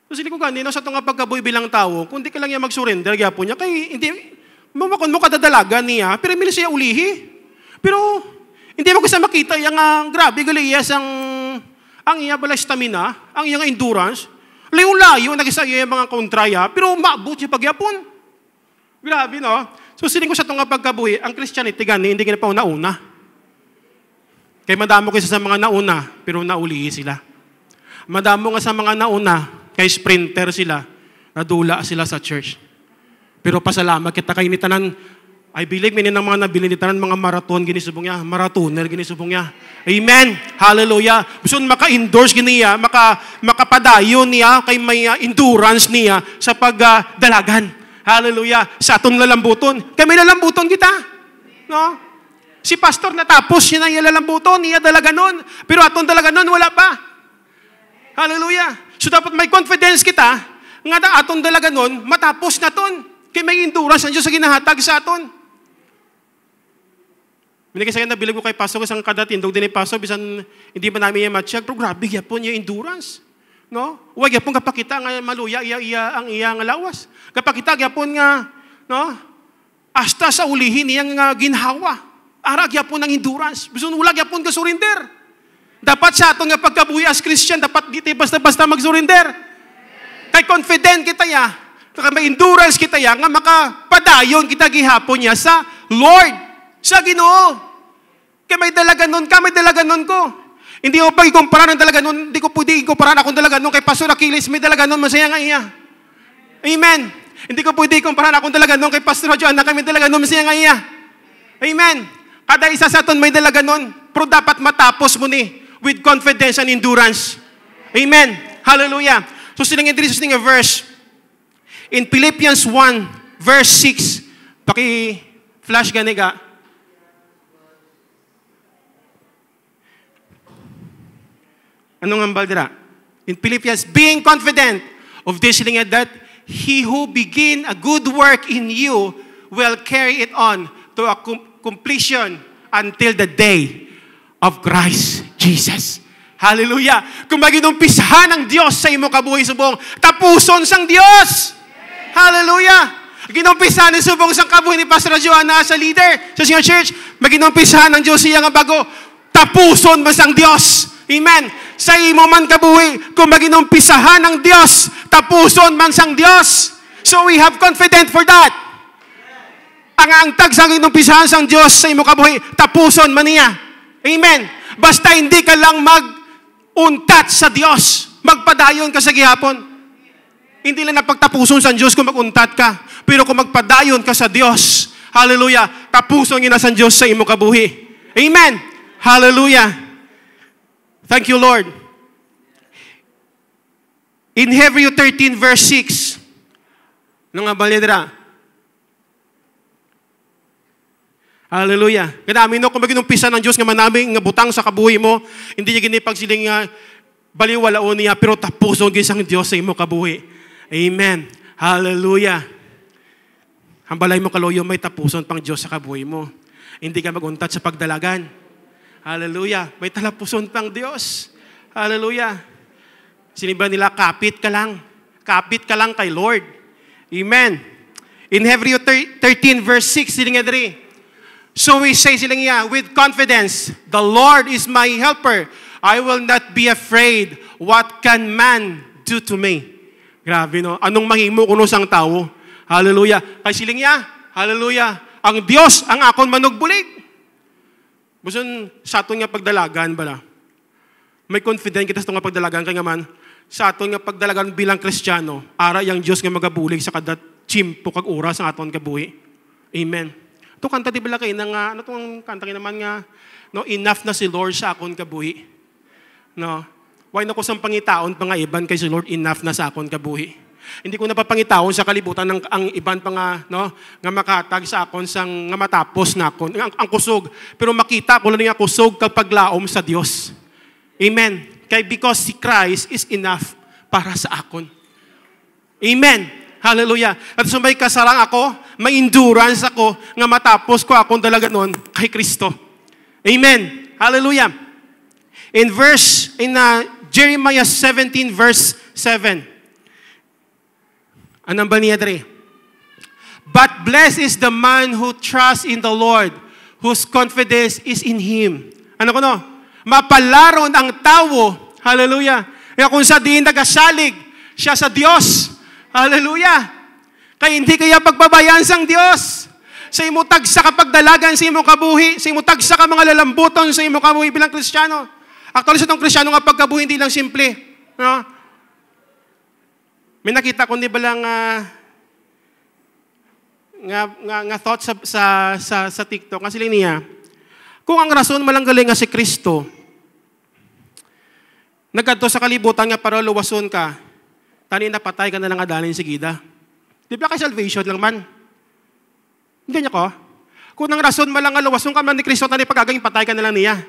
Speaker 3: So sili ko ganito, sa itong pagkabuhi bilang tao, kung di ka lang niya mag-surrender, po niya, kay hindi, mamakon mo kadadalaga niya, pero may siya ulihi. Pero, hindi mo kasi makita yung grabe, galiyas ang iya bala stamina, ang iyang endurance, layo-layo, nag-isa yung mga kontraya, pero maabot siya pagyapon. Grabe, no? So sili ko sa itong pagkabuhi, ang Christianity gani, hindi ka na pa una. Kaya madamo kasi sa mga nauna, pero naulihi sila. Madamo nga sa mga nauna, kay sprinter sila, nadula sila sa church. Pero pasalamat kita kay nitanan, I believe may ng mga nabili nitanan, mga marathon, ginisubong niya, marathoner, ginisubong niya. Amen! Hallelujah! Gusto maka-endorse niya, makapadayon niya, kay may endurance niya sa pagdalagan. Hallelujah! Sa atong lalambuton. Kaya may lalambuton kita. No? Si pastor natapos, siya na ilalambuton, niya dalaga nun. Pero atong dalaga nun, wala pa. Hallelujah. So dapat may confidence kita, nga na atong dalaga nun, matapos na ton. Kaya may endurance ang Diyos sa ginahatag sa aton. Binigay sa akin, nabilig ko kay pastor, isang kadatindog din ni pastor, bisan hindi pa namin yung matsyag, pero grabe yapon yung endurance. No? Huwag yapon kapakita nga maluya, ang iya nga lawas. Kapakita yapon nga, no? Hasta sa ulihin niyang ginhawa. Arag yapon ng endurance. Bisun ulag yapon ka surrender. Dapat sa ato nga pagkabuhi as Christian, dapat di basta-basta mag-surrender. Kay confident kita ya, may endurance kita ya, nga makapadayon kita gihapon niya sa Lord, sa Ginoo. Kaya may dalaga nun ka, may dalaga nun ko. Hindi ko pa ikumpara ng dalaga nun, hindi ko pwede ikumpara akong dalaga nun kay Pastor Achilles, may dalaga nun, masaya nga iya. Amen. Hindi ko pwede ikumpara akong dalaga nun kay Pastor Joanna, kay may dalaga nun, masaya nga iya. Amen. Kada isa sa aton may dalaga nun, pero dapat matapos mo ni with confidence and endurance. Amen. Hallelujah. So silang introduce ng verse in Philippians 1 verse 6. Paki-flash gani ka. Anong ambal dira? In Philippians, being confident of this that he who begin a good work in you will carry it on to a completion until the day of Christ Jesus. Hallelujah. Kung maginumpisahan ng Diyos sa imo kabuhi subong, tapuson sang Diyos. Hallelujah. Ginumpisahan ng subong sang kabuhi ni Pastor Joanna sa leader sa siyang church, maginumpisahan ng Diyos siya nga bago, tapuson man sang Diyos. Amen. Sa imo man kabuhi, kung maginumpisahan ng Diyos, tapuson man sang Diyos. So we have confidence for that. Ang tagsang inumpisahan sang Diyos sa imo kabuhi, tapuson man niya. Amen. Basta hindi ka lang mag-untat sa Diyos, magpadayon ka sa gihapon. Hindi lang napagtapuson sa Diyos kung mag-untat ka, pero kung magpadayon ka sa Diyos, hallelujah, tapuson ina sa Diyos sa imo kabuhi. Amen. Hallelujah. Thank you, Lord. In Hebrews 13 verse 6, nung abalidra, hallelujah. Kanamin no, kung maginumpisa ng Diyos nga manaming nga butang sa kabuhi mo, hindi niya ginipag siling baliwalaon niya, pero tapuson gisang Diyos sa imo kabuhi. Amen. Hallelujah. Hambalay mo kaloyo, may tapuson pang Diyos sa kabuhi mo. Hindi ka maguntat sa pagdalagan. Hallelujah. May talapuson pang Diyos. Hallelujah. Sinibra nila, kapit ka lang. Kapit ka lang kay Lord. Amen. In Hebrews 13 verse 6, siling edri, so we say silang iya, with confidence, the Lord is my helper. I will not be afraid. What can man do to me? Grabe, no? Anong mahimo kuno sang tao? Hallelujah. Kay siling niya, hallelujah. Ang Dios ang akon manugbulig. Buson sa aton nga pagdalagan bala. May confident kita sa nga pagdalagan kay nga man sa aton nga pagdalagan bilang Kristiyano, ara yang Dios nga magabulig sa kada chimpo kag oras ang aton kabuhi. Amen. To kanta di bala kay nga ano tong kanta naman nga no, enough na si Lord sa akon kabuhi. No. Why na ko sang pangitaon pa nga iban kay si Lord, enough na sa akon kabuhi. Hindi ko napapangitaon sa kalibutan ng ang iban pa nga no nga makatag sa akon sang nga matapos na akon ang kusog, pero makita ko lang nga kusog kag paglaom sa Dios. Amen. Kay because si Christ is enough para sa akon. Amen. Hallelujah. At sumay kasarang ako, may endurance ako nga matapos ko akong dalaga nun kay Kristo. Amen. Hallelujah. In Jeremiah 17 verse 7. Anong ba niya dre? But blessed is the man who trusts in the Lord, whose confidence is in Him. Ano ko no? Mapalaron ang tao. Hallelujah. Kaya kung sa diin nagasalig siya sa Diyos. Hallelujah. Kaya hindi kaya pagbabayan sang Diyos. Sa imo tagsa ka pagdalagan, sa imo kabuhi, sa imo tagsa ka mga lalambuton, sa imo kabuhi bilang Kristiyano. Actually, sa itong Kristiyano nga pagkabuhi, hindi lang simple. No? May nakita ko, di ba lang nga thought sa TikTok. Kasi niya, kung ang rason malanggaling nga si Kristo, nagkadto sa kalibutan nga para luwason ka, tani napatay ka na lang adalin sigida. Di ba kay salvation lang man? Hindi niya ko. Kung ang rason malang nga luwason ka man ni Kristo, tani pagagawin patay ka na lang niya.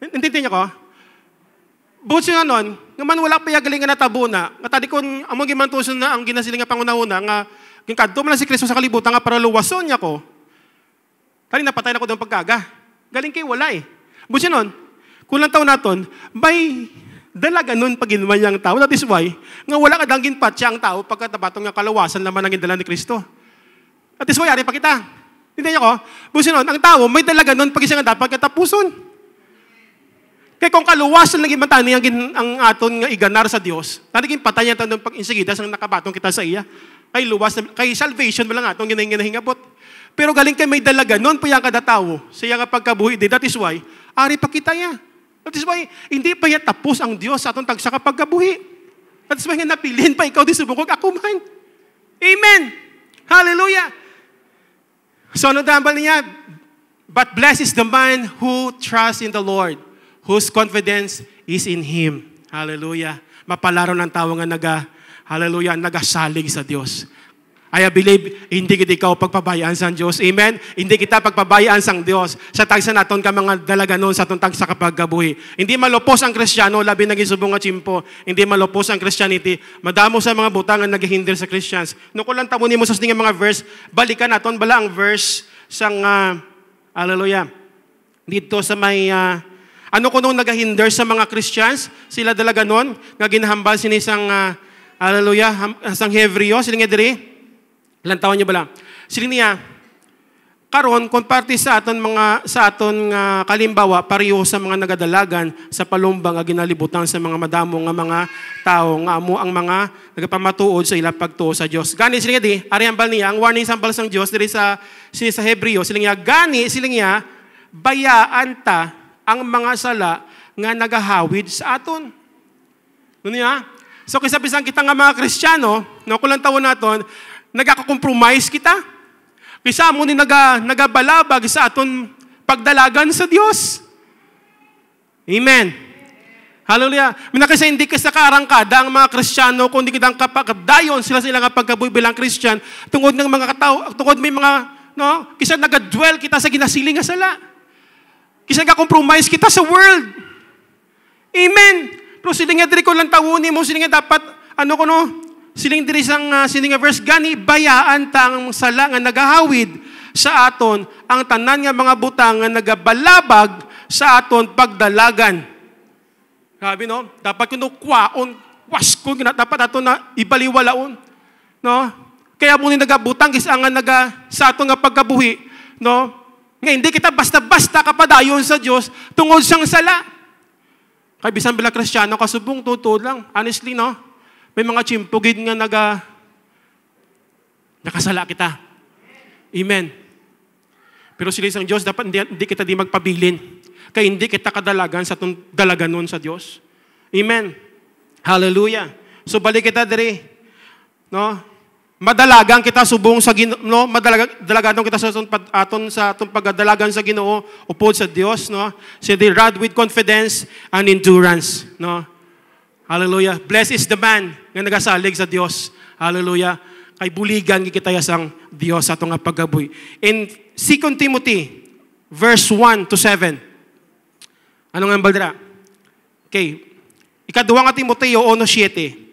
Speaker 3: Hindi niya ko. Buot siya nun, nga man wala pa yagaling nga natabo na, nga tadi kung among gimantuson na ang ginasiling nga pangunahuna, nga ginkadto man si Kristo sa kalibutan nga para luwason niya ko. Tani napatay na ko doon pagkaga. Galing kay wala eh. Buot siya nun, kulang taon naton, may dalaga nun pag inuman niya ang tao. That is why, nga wala ka dang ginpat siya ang tao pagkatabatong nga kalawasan naman ang indala ni Kristo. That is why, ari pa kita. Hindi niya ko, buot siya nun, ang tao may dalaga nun pag isang dapat katapuson. Kaya kung kaluwasan lang imantani ang aton nga iganar sa Dios, naging patay niya tanong pag insigida sang nakabatong kita sa iya. Kay luwas kay salvation mo lang aton ginahingabot. Pero galing kay may dalaga noon pa yang kada tawo, siya nga pagkabuhi di. That is why ari pa kita ya. That is why hindi pa ya tapos ang Dios sa aton tagsa ka pagkabuhi. That is why nga napilin pa ikaw di subukog ako man. Amen. Hallelujah. So ano dambal niya? But blessed is the man who trusts in the Lord, whose confidence is in Him. Hallelujah. Mapalaro ng tao nga hallelujah, nagasalig sa Diyos. I believe, hindi kita ikaw pagpabayaan sa Diyos. Amen? Hindi kita pagpabayaan sa Diyos. Sa tagsa naton ka mga dalaga noon sa atong tagsa kapagkabuhi. Hindi malupos ang Kristiyano, labi naging subong nga chimpo. Hindi malupos ang Christianity. Madamo sa mga butangan naghihinder sa Christians. Nung kulang tamo nimo sa mga verse, balikan naton bala ang verse sang, hallelujah, dito sa may, ano ko nung nagahinder sa mga Christians, sila dalaga noon, nga ginahambal sinisang, hallelujah, sang Hebreo, sila nga diri. Ilang taon niya bala? Sila niya, karon kung parte sa aton kalimbawa, pareho sa mga nagadalagan sa palumbang nga ginalibutan sa mga madamo nga mga tao nga amo ang mga nagapamatuod sa ila pagtuo sa Dios. Gani sila nga di, ari ambal niya, ang warning sambal sang Dios diri sa Hebreo, sila niya, gani sila niya, bayaan ta ang mga sala nga nagahawid sa aton. Ano niya? So kisa-bisang kita nga mga Kristiyano, no, kulang taon naton, nagkaka-compromise kita. Kisa mo ni nagabalabag sa aton pagdalagan sa Dios. Amen. Hallelujah. Minakasa hindi ka sa karangkada ang mga Kristiyano, kundi kitang kapagdayon sila nga pagkabuhi bilang Christian, tungod ng mga katao, tungod may mga, no, kisa nagadwell kita sa ginasiling nga sala. Kisa nagka-compromise kita sa world. Amen. Pero siling nga diri ko lang tawunin mo, siling nga dapat, ano ko no, siling diri sang sining nga verse, gani bayaan ta ang sala nga nagahawid sa aton, ang tanan nga mga butang nga nagabalabag sa aton pagdalagan. Sabi no, dapat kuno kwaon, waskon dapat aton na ibaliwalaon. No? Kaya mo ni nagabutang kisa nga sa aton nga pagkabuhi, no? Nga hindi kita basta-basta kapadayon sa Diyos tungod sang sala. Kaya bisan bila Kristiyano, kasubong totoo lang. Honestly, no? May mga chimpugid nga nakasala kita. Amen. Pero sila isang Diyos, dapat hindi kita di magpabilin. Kaya hindi kita kadalagan sa dalaganon sa Diyos. Amen. Hallelujah. So balik kita diri. No? Madalagan kita subong sa Ginoo, no? Madalagan kita sa atong pagdalagan sa Ginoo upod sa Dios, no? So they run with confidence and endurance, no? Hallelujah. Blessed is the man nga nagasalig sa Dios. Hallelujah. Kay buligan kita sang Dios sa atong paggabuhi. In 2 Timothy verse 1 to 7. Ano nga baldra? Okay. Ikaduwa nga Timoteo 1:7.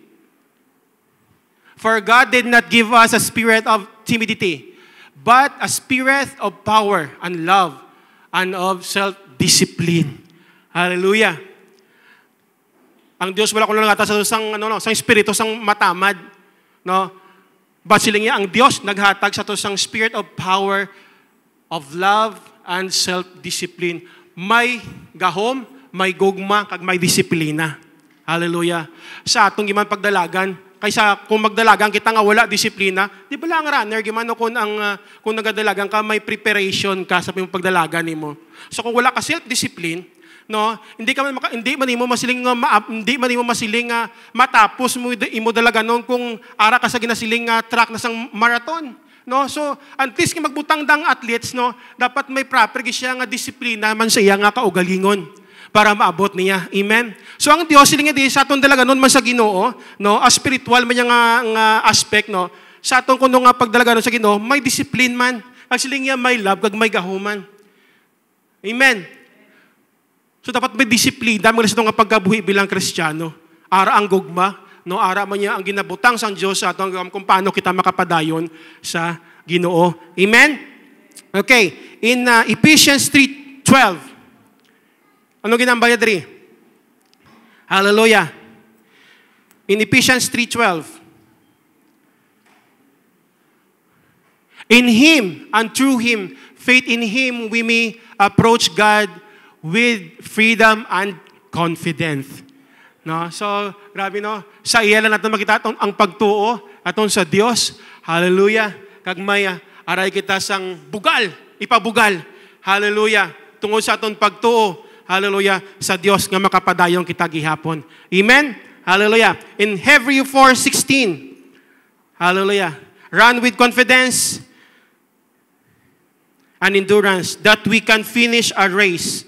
Speaker 3: For God did not give us a spirit of timidity, but a spirit of power and love and of self-discipline. Hallelujah. Ang Diyos wala ko lang ata sa sang espiritu sang matamad, no? But sila niya ang Diyos naghatag sa to sang spirit of power, of love and self-discipline. May gahom, may gugma kag may disiplina. Hallelujah. Sa atong giman pagdalagan, kaysa kung magdalagan kita nga wala disiplina, di ba lang runner, gimano kung nagadalagan ka, may preparation ka sa pagdalagan nimo. So kung wala ka self-discipline, no, hindi man mo masiling matapos mo imo dalaganon kung ara ka sa ginasiling track na sang marathon. No, so at least magbutang dang athletes, no, dapat may proper siya nga disiplina man sa iya nga kaugalingon para maabot niya. Amen. So ang Dios sila nga di sa atong dalaganon man sa Ginoo, no, a spiritual man nga aspect, no, sa atong kuno nga pagdalaganon sa Ginoo, may discipline man. Ang sila nga may love kag may gahuman. Amen. So dapat may disiplina mo sa itong pagkabuhi bilang Kristiyano. Ara ang gugma, no, ara man niya ang ginabutang sang Dios sa atong kung paano kita makapadayon sa Ginoo. Amen. Okay, in Ephesians 3:12. Ano ginambaya diri? Hallelujah. In Ephesians 3:12. In Him and through Him, faith in Him, we may approach God with freedom and confidence. No? So, grabe no. Sa iya lang natin makita ang pagtuo aton sa Dios. Hallelujah. Kag may aray kita sang bugal, ipabugal. Hallelujah. Tungod sa aton pagtuo. Hallelujah, sa Dios nga makapadayon kita gihapon. Amen? Hallelujah. In Hebrews 4:16, hallelujah, run with confidence and endurance that we can finish our race.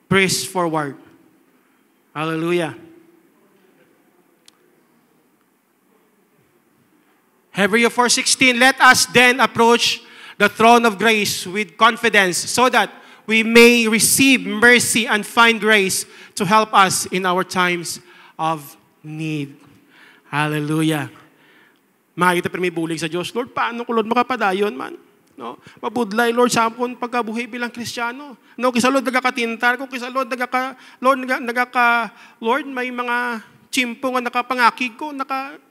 Speaker 3: Press forward. Hallelujah. Hebrews 4:16, let us then approach the throne of grace with confidence so that we may receive mercy and find grace to help us in our times of need. Hallelujah. Makikita pero may bulig sa Diyos. Lord, paano ko, Lord, makapadayon man? No? Mabudlay, Lord, sa akong pagkabuhi bilang Kristiyano. No, kisa Lord, nagakatintar ko. Kisa Lord, Lord, may mga chimpo nga nakapangakig ko,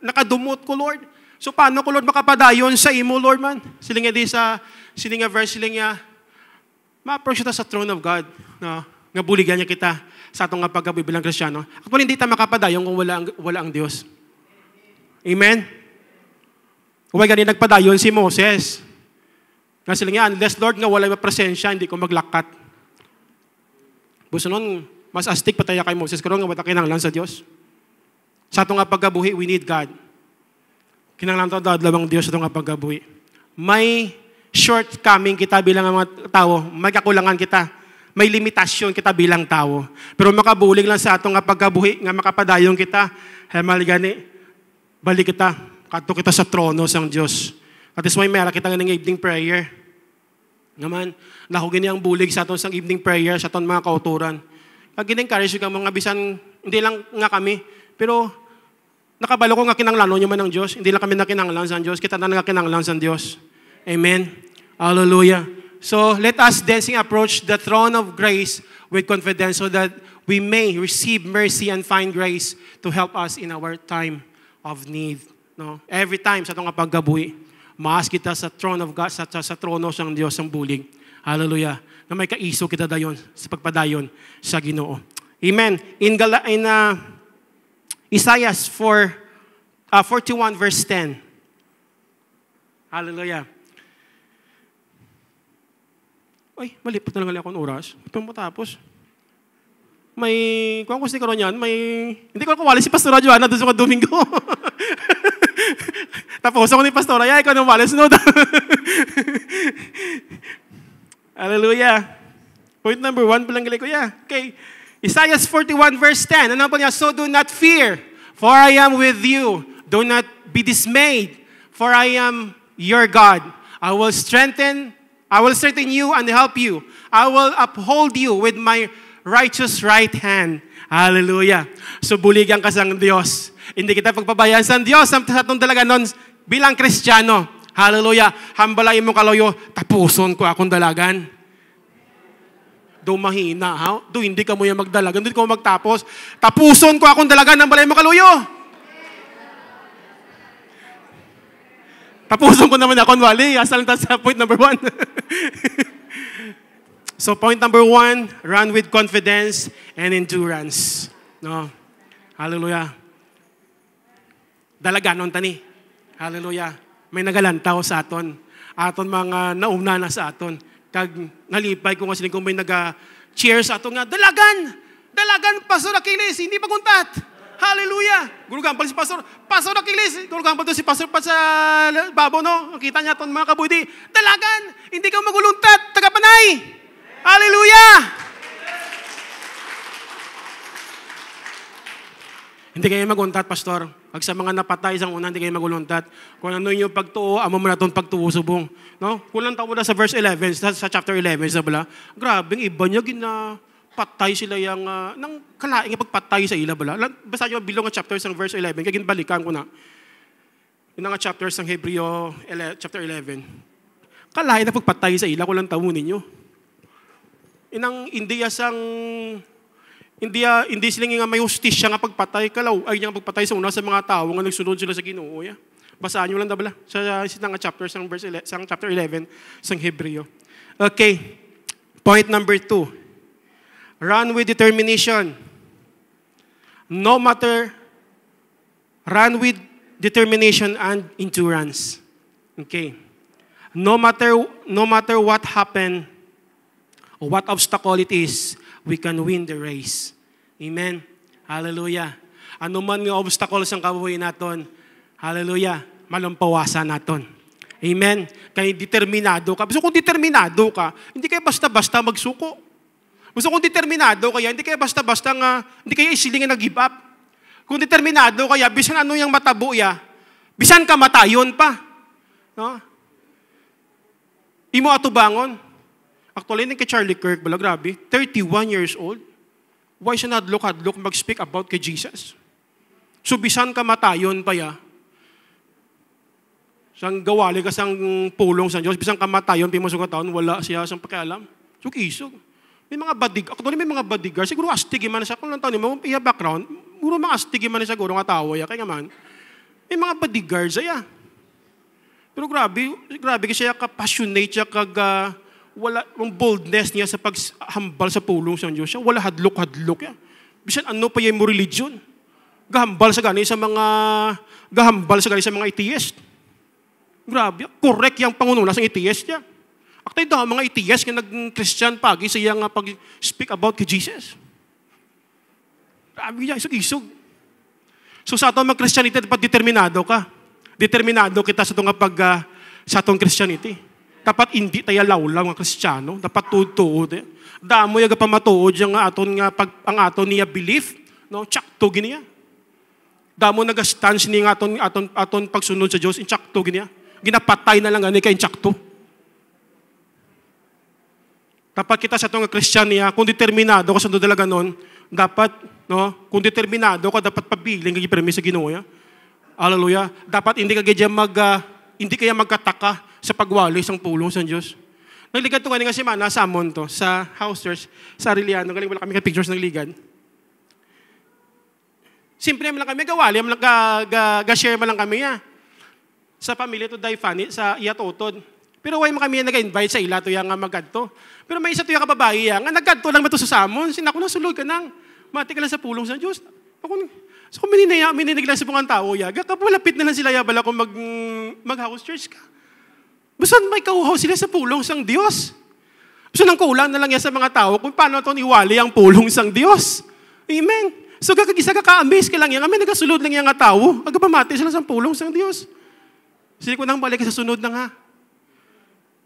Speaker 3: nakadumot ko, Lord. So, paano ko, Lord, makapadayon sa imo, Lord, man? Sila nga di sa, sila nga verse, sila nga, ma-approach kita sa throne of God. No? Nga buligan niya kita sa atong pagkabuhi bilang Kristiyano. Ako hindi tayo makapadayon kung wala ang Diyos. Amen? Huwag ganyan nagpadayon si Moses. Nga sila nga, unless Lord nga wala yung presensya, hindi ko maglakat. Buso nun, mas astig pa tayo kay Moses. Karo nga wala kinanglan sa Diyos. Sa atong pagkabuhi, we need God. Kinanglan ito dadlawang Diyos sa atong pagkabuhi. May shortcoming kita bilang mga tao, may kakulangan kita, may limitasyon kita bilang tao. Pero makabulig lang sa atong pagkabuhi, nga makapadayon kita, maligani, balik kita, kato kita sa trono sang Diyos. At is may mera kita ng evening prayer. Naman, nakugin niyang bulig sa atong sang evening prayer, sa atong mga kauturan. Pag in-encourage ka mga bisan, hindi lang nga kami, pero nakabalo ko nga kinanglanon nyo man ng Diyos, hindi lang kami nakinanglan sa Diyos, kita na nakinanglan sa Diyos. Amen. Hallelujah. So, let us then approach the throne of grace with confidence so that we may receive mercy and find grace to help us in our time of need. No? Every time sa itong paggabuhi, maas kita sa throne of God, sa trono sang Diyos ang bulig. Hallelujah. Na may kaiso kita dayon sa pagpadayon sa Ginoo. Amen. In Isaiah 41 verse 10. Hallelujah. Ay, malipot na lang ako ng oras. Ito matapos. Kung ako karon yan, hindi ko wali si Pastora Joanna doon sa Domingo. Tapos ako ni Pastora, ikaw nang wali sunod. Hallelujah. Point number 1 palang gali ko, Okay. Isaiah 41 verse 10. Ano po niya? So do not fear, for I am with you. Do not be dismayed, for I am your God. I will strengthen you and help you. I will uphold you with my righteous right hand. Hallelujah. So buligan ka sa Diyos. Hindi kita pagpabayaan sa Diyos sa itong dalaga nun bilang Kristiyano. Hallelujah. Hambalain mo kaloyo, tapuson ko akong dalagan. Do mahina, ha? Do hindi ka mo yung magdalagan, hindi ko magtapos. Tapuson ko akong dalagan, hambalain mo kaloyo. Tapuson ko naman akong wali. Asal na sa point number 1. So point number 1, run with confidence and endurance. No? Hallelujah. Dalaganon tani. Hallelujah. May nagalantaw sa aton. Aton mga nauna na sa aton. Kag nalipay ko nga kung may nag-cheer sa aton nga, dalagan! Dalagan, Pastor Aquiles, hindi paguntat. Hallelujah! Gulugang pala si Pastor Aquiles, gulugang pala si Pastor pa sa babo, no? Kita niya aton mga kabudi. Dalagan! Hindi ka maguluntat, tagapanay! Hallelujah! Hindi kayo maguntat, Pastor. Pag sa mga napatay sa una, hindi kayo maguluntat. Kung ano yung pagtuo, amo mo na itong pagtuo subong. No? Kulang tayo na sa verse 11, sa chapter 11, sa bala. Grabe, iba niya, patay sila yung, nang kalaing pagpatay sa ila bala. Basta nyo bilong ang chapters ng verse 11, kaya ginbalikan ko na. Yung nga chapters ng Hebreo, chapter 11. Kalaing na pagpatay sa ila, kulang tayo ninyo. Inang India sang hindi sila nga may hustisya nga pagpatay kalaw ay nga pagpatay sa una sa mga tao nga nagsunod sila sa Ginoo. Basahan niyo lang dabala sa isang chapter sang verse sang chapter 11 sang Hebreo. Okay. Point number 2. Run with determination. Run with determination and endurance. Okay. No matter what happened or what obstacle it is, we can win the race. Amen. Hallelujah. Ano man nga obstacles ang kabuhay naton, hallelujah, malampawasan naton. Amen. Kaya determinado ka. Gusto kung determinado ka, hindi kayo basta-basta magsuko. Gusto kung determinado kaya, hindi kayo basta-basta nga, hindi kayo isilingin na give up. Kung determinado kaya, bisan ano yung matabo ya, bisan ka matayon pa. No? Imo atubangon. Actually, kay Charlie Kirk, bala grabe, 31 years old. Why siya hadlok mag-speak about kay Jesus? So, bisan ka matayon pa ya, sang gawali ka sang pulong sa Diyos, bisan ka matayon, pimusong ka taon, wala siya sang pakialam. So, kisog. May mga actually may mga bodyguard, siguro astig man siya, kung lang taon mo, iya background, siguro mga astig man siya, siguro nga tao ya, kaya man, may mga bodyguards, ya. Pero grabe kasi siya ka-passionate siya, wala yung boldness niya sa paghambal sa pulong sa Diyos. Siya wala hadlok-hadlok. Bisan ano pa yung religion. Gahambal sa gani sa mga atheist. Grabe. Correct yung pangununa sa atheist niya. Actually daw, mga atheist na nag-Christian pagi sa iyang pag-speak about kay Jesus. Grabe niya, isog-isog. So sa atong mag-Christianity, dapat determinado ka. Determinado kita sa atong Christianity. Dapat hindi tayo lawlaw nga Kristiyano. Dapat tuod-tuod. Damo yung pamatuod yung ang aton niya belief. No? Tsakto giniya. Damo nag-stance niya aton pagsunod sa Diyos. Tsakto giniya. Ginapatay na lang gani kay tsakto. Dapat kita sa itong Kristyan niya, kung determinado ka sa dalaga nun, dapat, no? Kung determinado ka, dapat pabiling kay permis sa Ginoo. Hallelujah. Dapat hindi kaya magkataka sa pagwali sang pulong sa Diyos. Nagligad to kanina si Mana, sa Amon to, sa house church, sa Arellano. Galing wala kami pictures ng ligad. Simple naman lang kami, gawali, ga-share man lang kami. Sa pamilya to Daifani, sa Iyatotod. Pero why mo kami nag-invite sa ila to yang nga magkadto. Pero may isa to yung kababae nga nagkadto lang matuso sa amon. Sinako na sulod ka nang. Mati ka lang sa pulong sa Diyos. So kung mininiglan sa bungang tao, yaga, kapulapit na lang sila yabala kung mag-house church ka. Basta may kauhaw sila sa pulong sang Diyos. Basta nang kulang na lang yan sa mga tao kung paano ito iwali ang pulong sang Diyos. Amen. So kakagisa ka-amaze ka lang yan. Kami nagasulod lang yan nga tao. Agapamati sila sa pulong sang Diyos. Sili ko nang balik sa sunod na nga.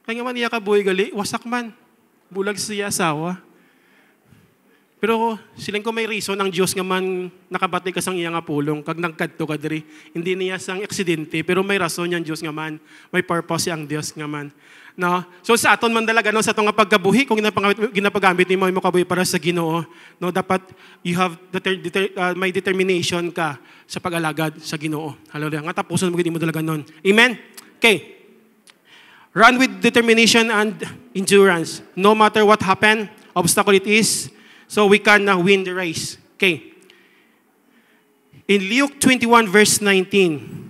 Speaker 3: Kaya nga man iya ka buhay gali, wasak man. Bulag siya asawa. Pero siling ko may reason ang Diyos nga man nakabati ka sang iya nga pulong kag nagkadto ka diri. Hindi niya sang aksidente pero may rason yang Diyos nga man. May purpose ang Diyos nga man. No? So sa aton man dalaga no sa atong nga pagkabuhi kung ginapagamit nimo imo kabuhi para sa Ginoo, no dapat you have may determination ka sa pag-alagad sa Ginoo. Hallelujah. Nga tapuson mo gid mo dalaga non. Amen. Okay. Run with determination and endurance. No matter what happen, obstacle it is. So we can win the race. Okay. In Luke 21 verse 19.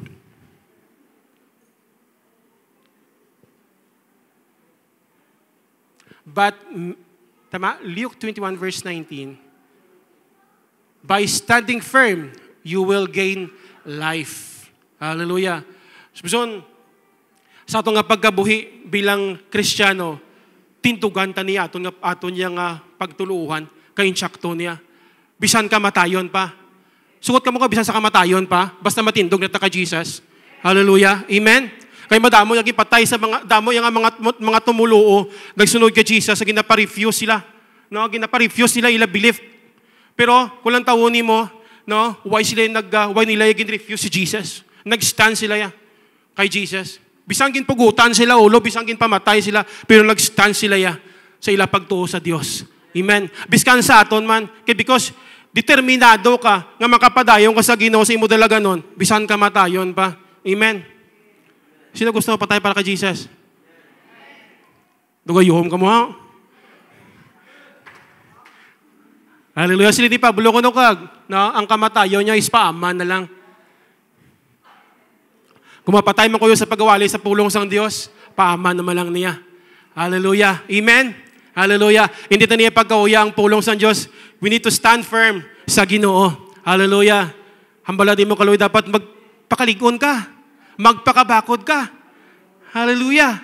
Speaker 3: But, Luke 21 verse 19. By standing firm, you will gain life. Hallelujah. So, sa atong nga pagkabuhi bilang Kristiyano, tintugan ta niya aton niya nga pagtuluhan kay insakto niya. Bisan ka matayon pa. Sugot ka mo ka bisan sa kamatayon pa, basta matindog na ta ka Jesus. Hallelujah. Amen. Kay madamo yung patay sa mga tumuluo, nagsunod kay Jesus, sa ginapa-refuse sila. No, ginapa-refuse sila ila belief. Pero kung lang tawoni mo, no, why nila yung refuse si Jesus? Nag-stand sila ya kay Jesus. Bisang ginpugutan sila ulo, bisang ginpamatay sila, pero nag-stand sila ya sa ila pagtuo sa Dios. Amen. Biskan sa aton man, kay because determinado ka nga makapadayon ka sa Ginoo sa imo dalaga nun, bisan ka matayon pa. Amen. Sino gusto mo patay para kay Jesus? Dugayuhom ka mo ha? Hallelujah. Sila di Pablo ko kag, no? Ang kamatayon niya is paaman na lang. Kung mapatay mo kayo sa pagawali sa pulong sang Diyos, paaman naman lang niya. Hallelujah. Amen. Hallelujah. Hindi ta niya pagkauya ang pulong sang Diyos. We need to stand firm sa Ginoo. Hallelujah. Hambala di mo kaluy dapat magpakaligon ka. Magpakabakod ka. Hallelujah.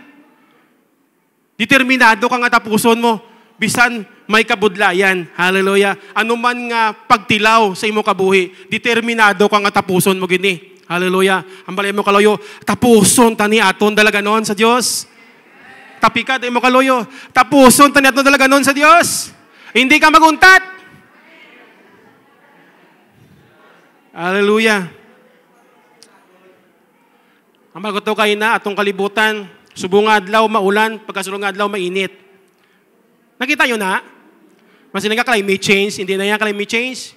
Speaker 3: Determinado ka nga tapuson mo. Bisan may kabudlayan. Hallelujah. Ano man nga pagtilaw sa imo kabuhi, determinado ka nga tapuson mo gini. Hallelujah. Hambala mo kaluyo, tapuson tani aton dalaga noon sa Dios. Tapika di mo kaluyo, tapuson tani aton dalaga noon sa Dios. Hindi ka maguntat. Hallelujah. Ang maguto kayo na atong kalibutan, subong adlaw maulan, pagkasulong adlaw mainit. Nakita nyo na? Masin nga climate change, hindi na yan climate change.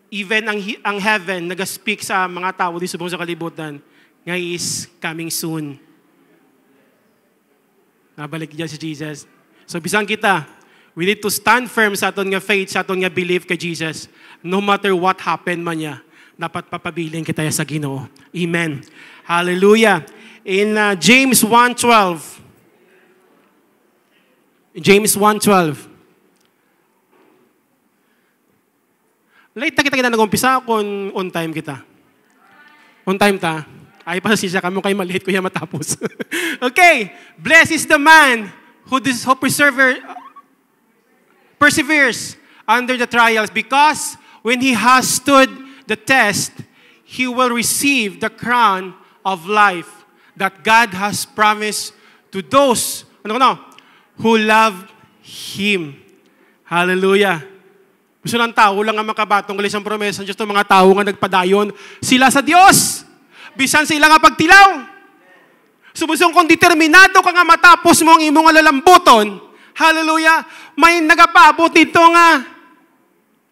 Speaker 3: Even ang heaven nag-speak sa mga tao di subong sa kalibutan, nga is coming soon. Nabalik dyan si Jesus. So bisang kita, we need to stand firm sa aton nga faith, sa aton nga belief kay Jesus. No matter what happen man niya, dapat papabiling kita sa Ginoo. Amen. Hallelujah. In James 1:12. James 1:12. Late na kita nag-umpisa kung on time kita. On time ta. Ay, pasasisya ka mo kayo malate ko yan matapos. Okay. Blessed is the man who perseveres under the trials, because when he has stood the test, he will receive the crown of life that God has promised to those who love Him. Hallelujah. Gusto ng tao lang ang makabatong galis ang promesa ng Diyos ng mga tao nga nagpadayon sila sa Diyos. Bisan sila nga pagtilaw. Subusong kung determinado ka nga matapos mo ang imong alalambuton, hallelujah, may nagapabot dito nga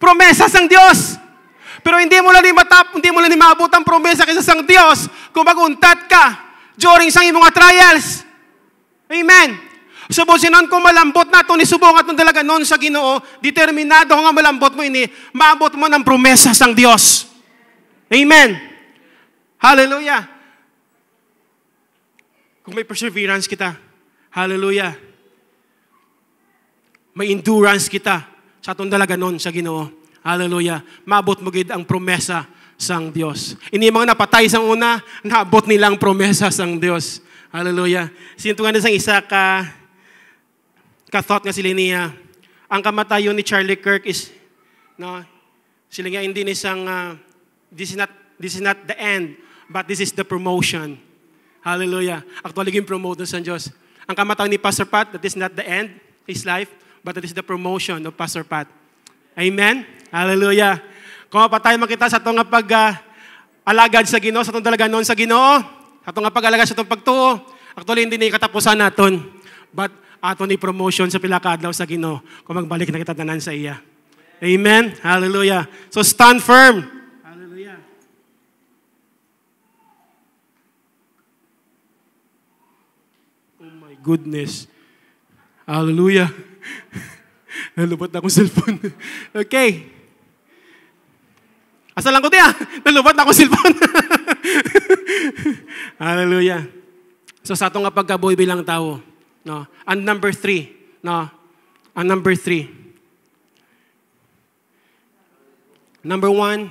Speaker 3: promesa sang Diyos. Pero hindi mo lang ni maabot ang promesa kaysa sang Diyos kung maguntat ka during sang imong trials. Amen. Subusinon kung malambot na ito, nisubong at dalaga noon sa Ginoo, determinado nga malambot mo ini, maabot mo ng promesa sang Diyos. Amen. Hallelujah. Kung may perseverance kita, hallelujah. May endurance kita sa atong dalaganon sa Ginoo. Hallelujah. Maabot mo gid ang promesa sang Dios. Ini mga napatay sang una, naabot nilang promesa sang Dios. Hallelujah. Sinto nga sang isa ka thought nga sila niya. Ang kamatayon ni Charlie Kirk is sila nga hindi ni sang this is not the end, but this is the promotion. Hallelujah. Actually yung promote sang Dios. Ang kamatayon ni Pastor Pat, that is not the end his life, but that is the promotion of Pastor Pat. Amen? Hallelujah. Kung mapatay makita sa itong alagad sa Ginoo, sa itong dalaganon sa Ginoo, sa itong pag-alagad sa itong pagtuo, actually hindi na katapusan naton, but ato ni promotion sa pilakadlaw sa Ginoo kung magbalik na kita tanan sa iya. Amen? Hallelujah. So stand firm. Hallelujah. Oh my goodness. Hallelujah. Nalubot na akong cellphone. Okay. Asa lang ko diya? Nalubot na akong cellphone. Hallelujah. So sa atong pagkabuhi bilang tao, no? And number 3, no? And number 3. Number 1,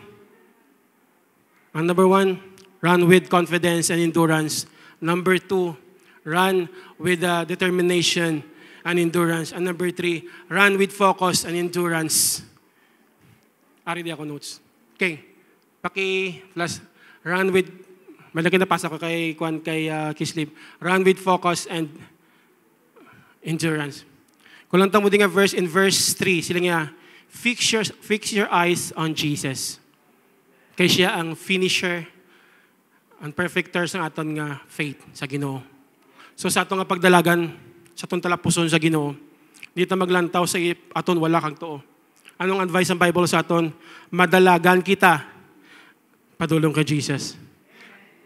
Speaker 3: run with confidence and endurance. Number 2, run with determination and endurance. And number 3, run with focus and endurance. Ari di ako notes. Okay. Plus, run with, malaki na pasa ko kay Kislip. Run with focus and endurance. Kung lang tamo din nga verse in verse 3, sila nga, fix your eyes on Jesus. Kay siya ang finisher, ang perfecter sa aton nga faith sa Ginoo. So sa aton nga pagdalagan, sa aton talapuson sa Ginoo, dito maglantaw sa aton wala kang tuo. Anong advice ng Bible sa aton? Madalagan kita padulong kay Jesus.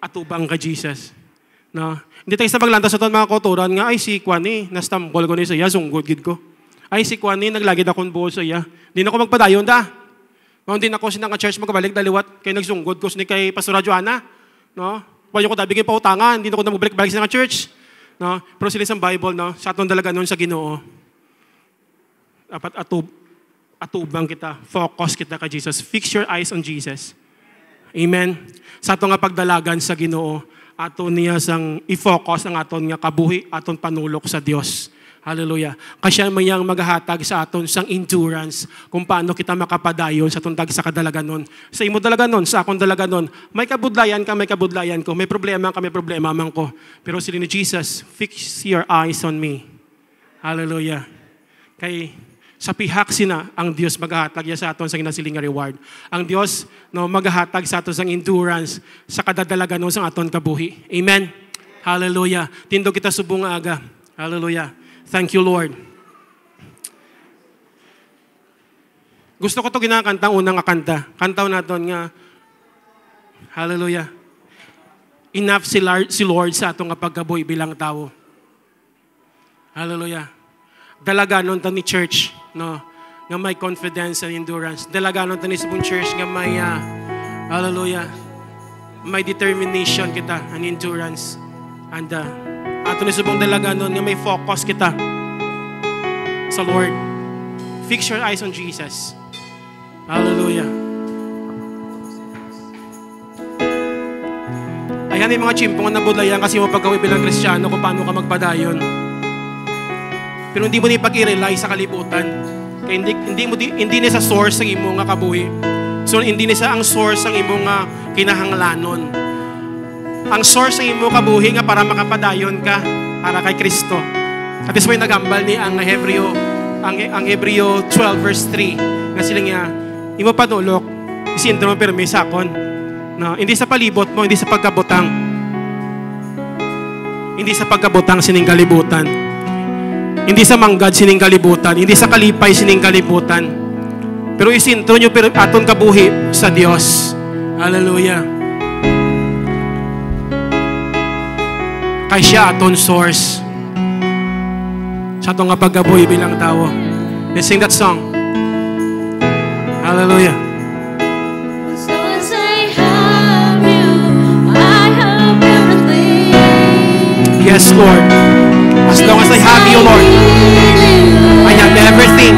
Speaker 3: Atubang kay Jesus. No? Hindi tayo sa maglantaw sa aton mga kauturan nga, ay si Kwani, nastambol ko ni siya, sunggod gid ko. Ay si Kwani, naglagid akong buo sa iya. Di na ako magpadayon da. Hindi na ako sinang church magkabalik daliwat kay nagsunggod ko ni kay Pastor Joanna. No? Wala ko dabi kay pautangan, hindi na ako na magbalik-balik sa church. No? Pero sila sa Bible, no? Sa atong dalaga noon sa Ginoo. Dapat atubang kita, focus kita kay Jesus. Fix your eyes on Jesus. Amen. Sa atong nga pagdalagan sa Ginoo, aton niya sang i-focus ang aton nga kabuhi, aton panulok sa Dios. Hallelujah. Kasi mayang maghahatag sa aton sang endurance kung paano kita makapadayon sa tuntag sa kadalaganon. Sa imo dalaganon, sa akong dalaganon, may kabudlayan ka, may kabudlayan ko. May problema ka, may problema man ko. Pero sila ni Jesus, fix your eyes on me. Hallelujah. Kay sa pihak sina ang Dios maghahatag sa aton sa ginasiling nga reward. Ang Dios maghahatag sa aton sang endurance sa kadadalaganon sa aton kabuhi. Amen. Hallelujah. Tindo kita subong aga. Hallelujah. Thank you, Lord. Gusto ko ito ginakanta, unang kanta. Kantaw natin nga, hallelujah. Enough si Lord sa atong pagkabuhi bilang tao. Hallelujah. Dalaganon ta ni church, no, nga may confidence and endurance. Dalaganon ta ni sabong church nga may, hallelujah, may determination kita and endurance. And, ato ni subong dalaganon nga may focus kita sa Lord. Fix your eyes on Jesus. Hallelujah. Ayan yung mga chimpungan na budlayan kasi mo pagkawi bilang Kristiyano kung paano ka magpadayon. Pero hindi mo ni pag-i-rely sa kalibutan. Kaya hindi ni sa source ang imo nga kabuhi. So hindi ni sa ang source ang imo nga kinahanglanon. Ang source ng imo kabuhi nga para makapadayon ka para kay Kristo. At this way nagambal ni ang Hebreo 12 verse 3 nga sila nga imo padulok isinto mo permi sakon. No, hindi sa palibot mo, hindi sa pagkabutang. Hindi sa pagkabutang sining kalibutan. Hindi sa manggad sining kalibutan, hindi sa kalipay sining kalibutan. Pero isinto nyo pero aton kabuhi sa Dios. Hallelujah. Kay siya aton source sa atong nga pagkabuhi bilang tao. Let's sing that song. Hallelujah.
Speaker 4: As long as I have you, I have everything.
Speaker 3: Yes, Lord. As long as I have you, Lord, I have everything.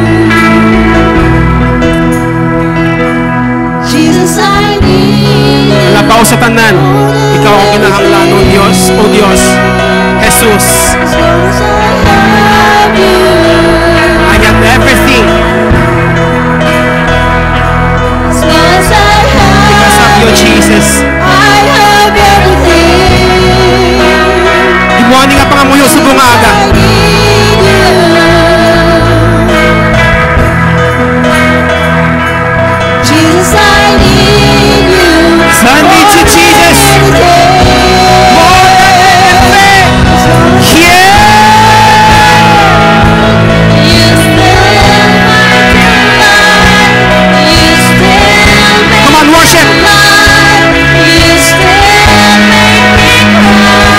Speaker 4: Jesus, I need you.
Speaker 3: Labaw sa tanan, ikaw ang kinahanglan ng Diyos, O Diyos, Jesus.
Speaker 4: As long as I have you.
Speaker 3: I have everything
Speaker 4: As long as I
Speaker 3: because of you,
Speaker 4: have you.
Speaker 3: Jesus.
Speaker 4: I have everything.
Speaker 3: Imuani nga pangamuyo sa bungaga.
Speaker 4: I need you. Jesus, I need you.
Speaker 3: I need you, Jesus. More than anything. Yeah.
Speaker 4: You still make me alive. You still make
Speaker 3: Come on, worship.
Speaker 4: me alive. You still make me cry.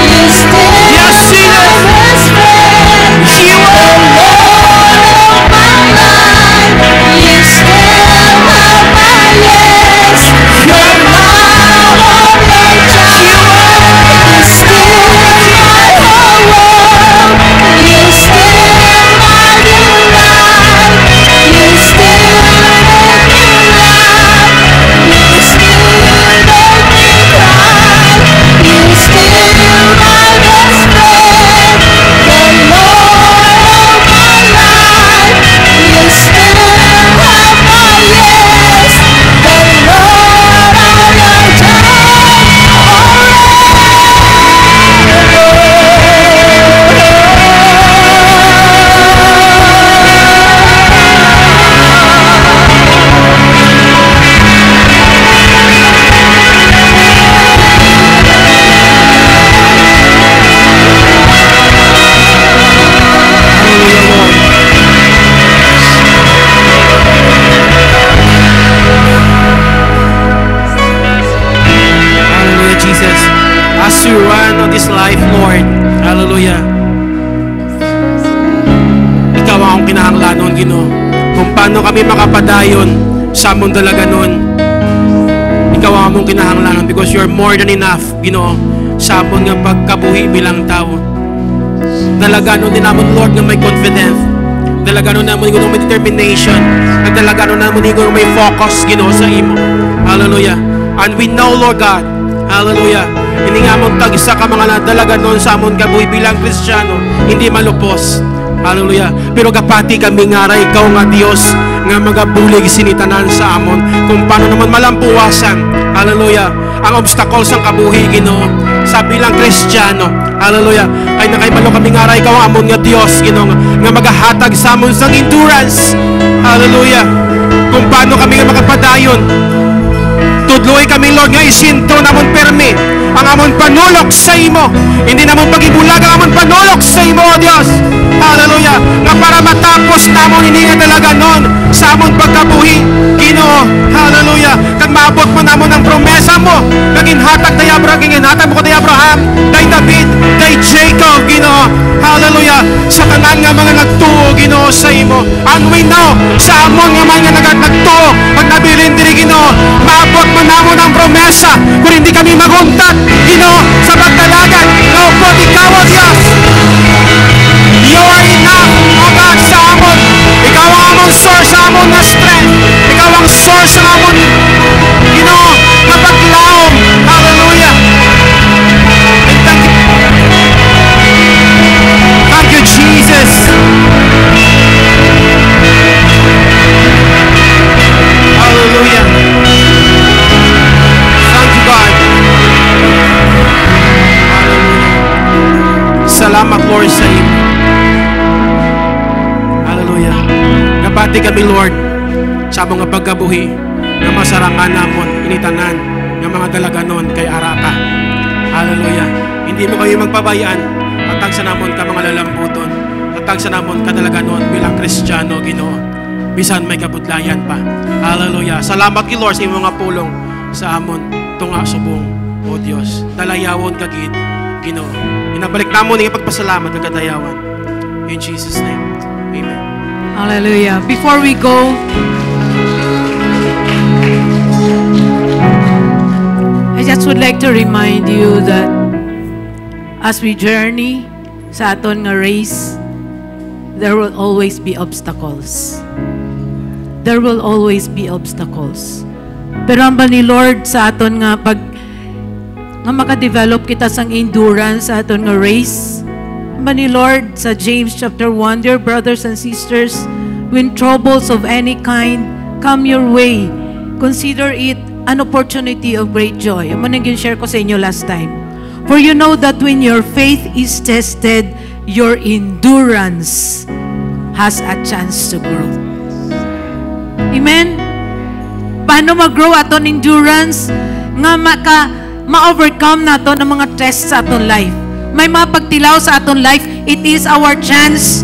Speaker 4: You still
Speaker 3: Yes, Jesus.
Speaker 4: my best friend.
Speaker 3: You are
Speaker 4: Lord of my life. You still have my yes. You're my only child. You still my whole world. You still my delight. You still make me laugh. You still make me cry. You still my best friend. The Lord of my life. You still have my yes. The Lord of your
Speaker 3: Hallelujah, Jesus. As we run on this life, Lord, hallelujah. Ikaw ang kinahanglan nun, Ginoo. Kung paano kami makapadayon sa among dalaga nun, ikaw ang among kinahanglan because you're more than enough, Ginoo, sa among nga pagkabuhi bilang tao. Dalaga nun din namon, Lord, nga may confidence. Dalaga nun namon, Ginoo, may determination. Dalaga nun namon, Ginoo, may focus, Ginoo, sa imo. Hallelujah. And we know, Lord God, hallelujah, hindi nga mong tag-isa ka mga nadalaga noon sa amon kabuhi bilang Kristiyano, hindi malupos. Hallelujah. Pero kapati kami nga ra ikaw nga Dios nga magabulig sinitanan sa amon kung paano naman malampuwasan. Hallelujah. Ang obstacles ng kabuhi, Ginoo, sa bilang Kristiyano. Hallelujah. Kay nakaibalo kami nga ra ikaw ang amon nga Dios, Ginoo, nga magahatag sa amon sang endurance. Hallelujah. Kung paano kami nga makapadayon. Tudloy kami, Lord, nga isinto namon permi ang amon panulok sa imo. Hindi namon pagibulag ang amon panulok sa imo, O Dios. Hallelujah. Nga para matapos namon ini nga talaga nun sa amon pagkabuhi, Ginoo. Hallelujah. Kag maabot mo namon ang promesa mo. Kag inhatag kay Abraham, kag inhatag mo kay Abraham, kay David, kay Jacob, Ginoo. Hallelujah. Sa tanan nga mga nagtuo, Ginoo, sa imo. And we know sa amon nga mga nagtuo, pag nabilin diri, Ginoo, maabot mo namon ang promesa kung hindi kami maguntat, Ginoo, sa pagdalagan. Naupot ikaw, O Dios. You are enough, O God, sa amon. Ikaw ang among source sa amon na strength. Ikaw ang source sa amon, Ginoo, na paglaom. Hallelujah. And thank you, Jesus. Hallelujah. Thank you, God. Hallelujah. Salamat, Lord, sa iyo. Hallelujah. Kapati kami, Lord, sa mga pagkabuhi na masarangan namon, initanan, ng mga dalaganon kay Araka. Hallelujah. Hindi mo kayo magpabayaan. Atag sa namon ka mga lalambuton. Atag sa namon ka dalaganon bilang Kristiyano, Ginoo. Bisan may kabudlayan pa. Hallelujah. Salamat kay Lord sa iyong mga pulong sa amon tunga subong, O Dios. Dalayawon kagid, Ginoo. Inabalik namon ang ipagpasalamat ng kadayawan. In Jesus' name. Amen.
Speaker 1: Hallelujah. Before we go, I just would like to remind you that as we journey sa aton nga race, there will always be obstacles. There will always be obstacles. Pero ang ba ni Lord sa aton nga pag nga makadevelop kita sang endurance sa aton nga race? Ang ba ni Lord sa James chapter 1, dear brothers and sisters, when troubles of any kind come your way, consider it an opportunity of great joy. Ang manang share ko sa inyo last time. For you know that when your faith is tested, your endurance has a chance to grow. Amen? Paano mag-grow aton endurance? Nga ma-overcome nato ng mga tests sa aton life. May mga pagtilaw sa aton life, it is our chance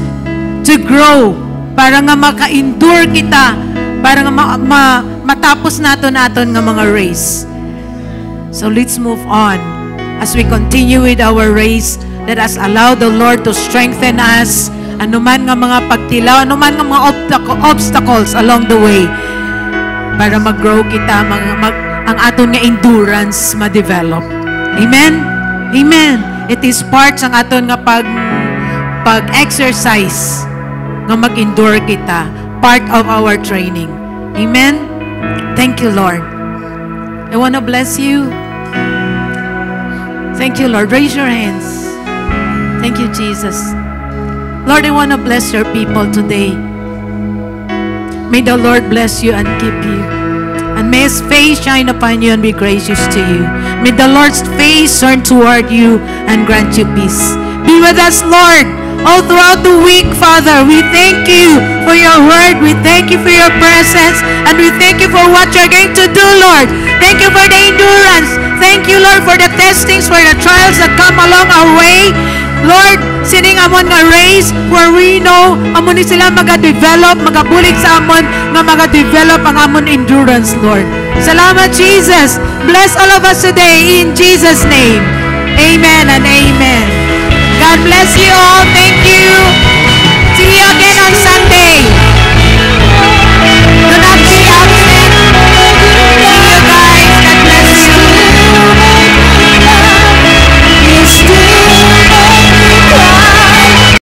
Speaker 1: to grow. Para nga maka-endure kita, para nga matapos naton nga mga race. So let's move on. As we continue with our race, let us allow the Lord to strengthen us. Anuman nga mga pagtilaw, anuman nga mga obstacles along the way, para mag-grow kita, ang aton nga endurance ma-develop. Amen? Amen. It is part ng aton nga pag-exercise nga mag-endure kita. Part of our training. Amen? Thank you, Lord. I want to bless you. Thank you, Lord. Raise your hands. Thank you, Jesus. Lord, I want to bless your people today. May the Lord bless you and keep you. And may His face shine upon you and be gracious to you. May the Lord's face turn toward you and grant you peace. Be with us, Lord, all throughout the week, Father. We thank you for your word. We thank you for your presence. And we thank you for what you're going to do, Lord. Thank you for the endurance. Thank you, Lord, for the testings, for the trials that come along our way. Lord, sining amon nga race where we know amon ni sila magadevelop, magabulig sa amon nga magadevelop ang amon endurance, Lord. Salamat, Jesus. Bless all of us today in Jesus' name. Amen and amen. God bless you all. Thank you. See you again on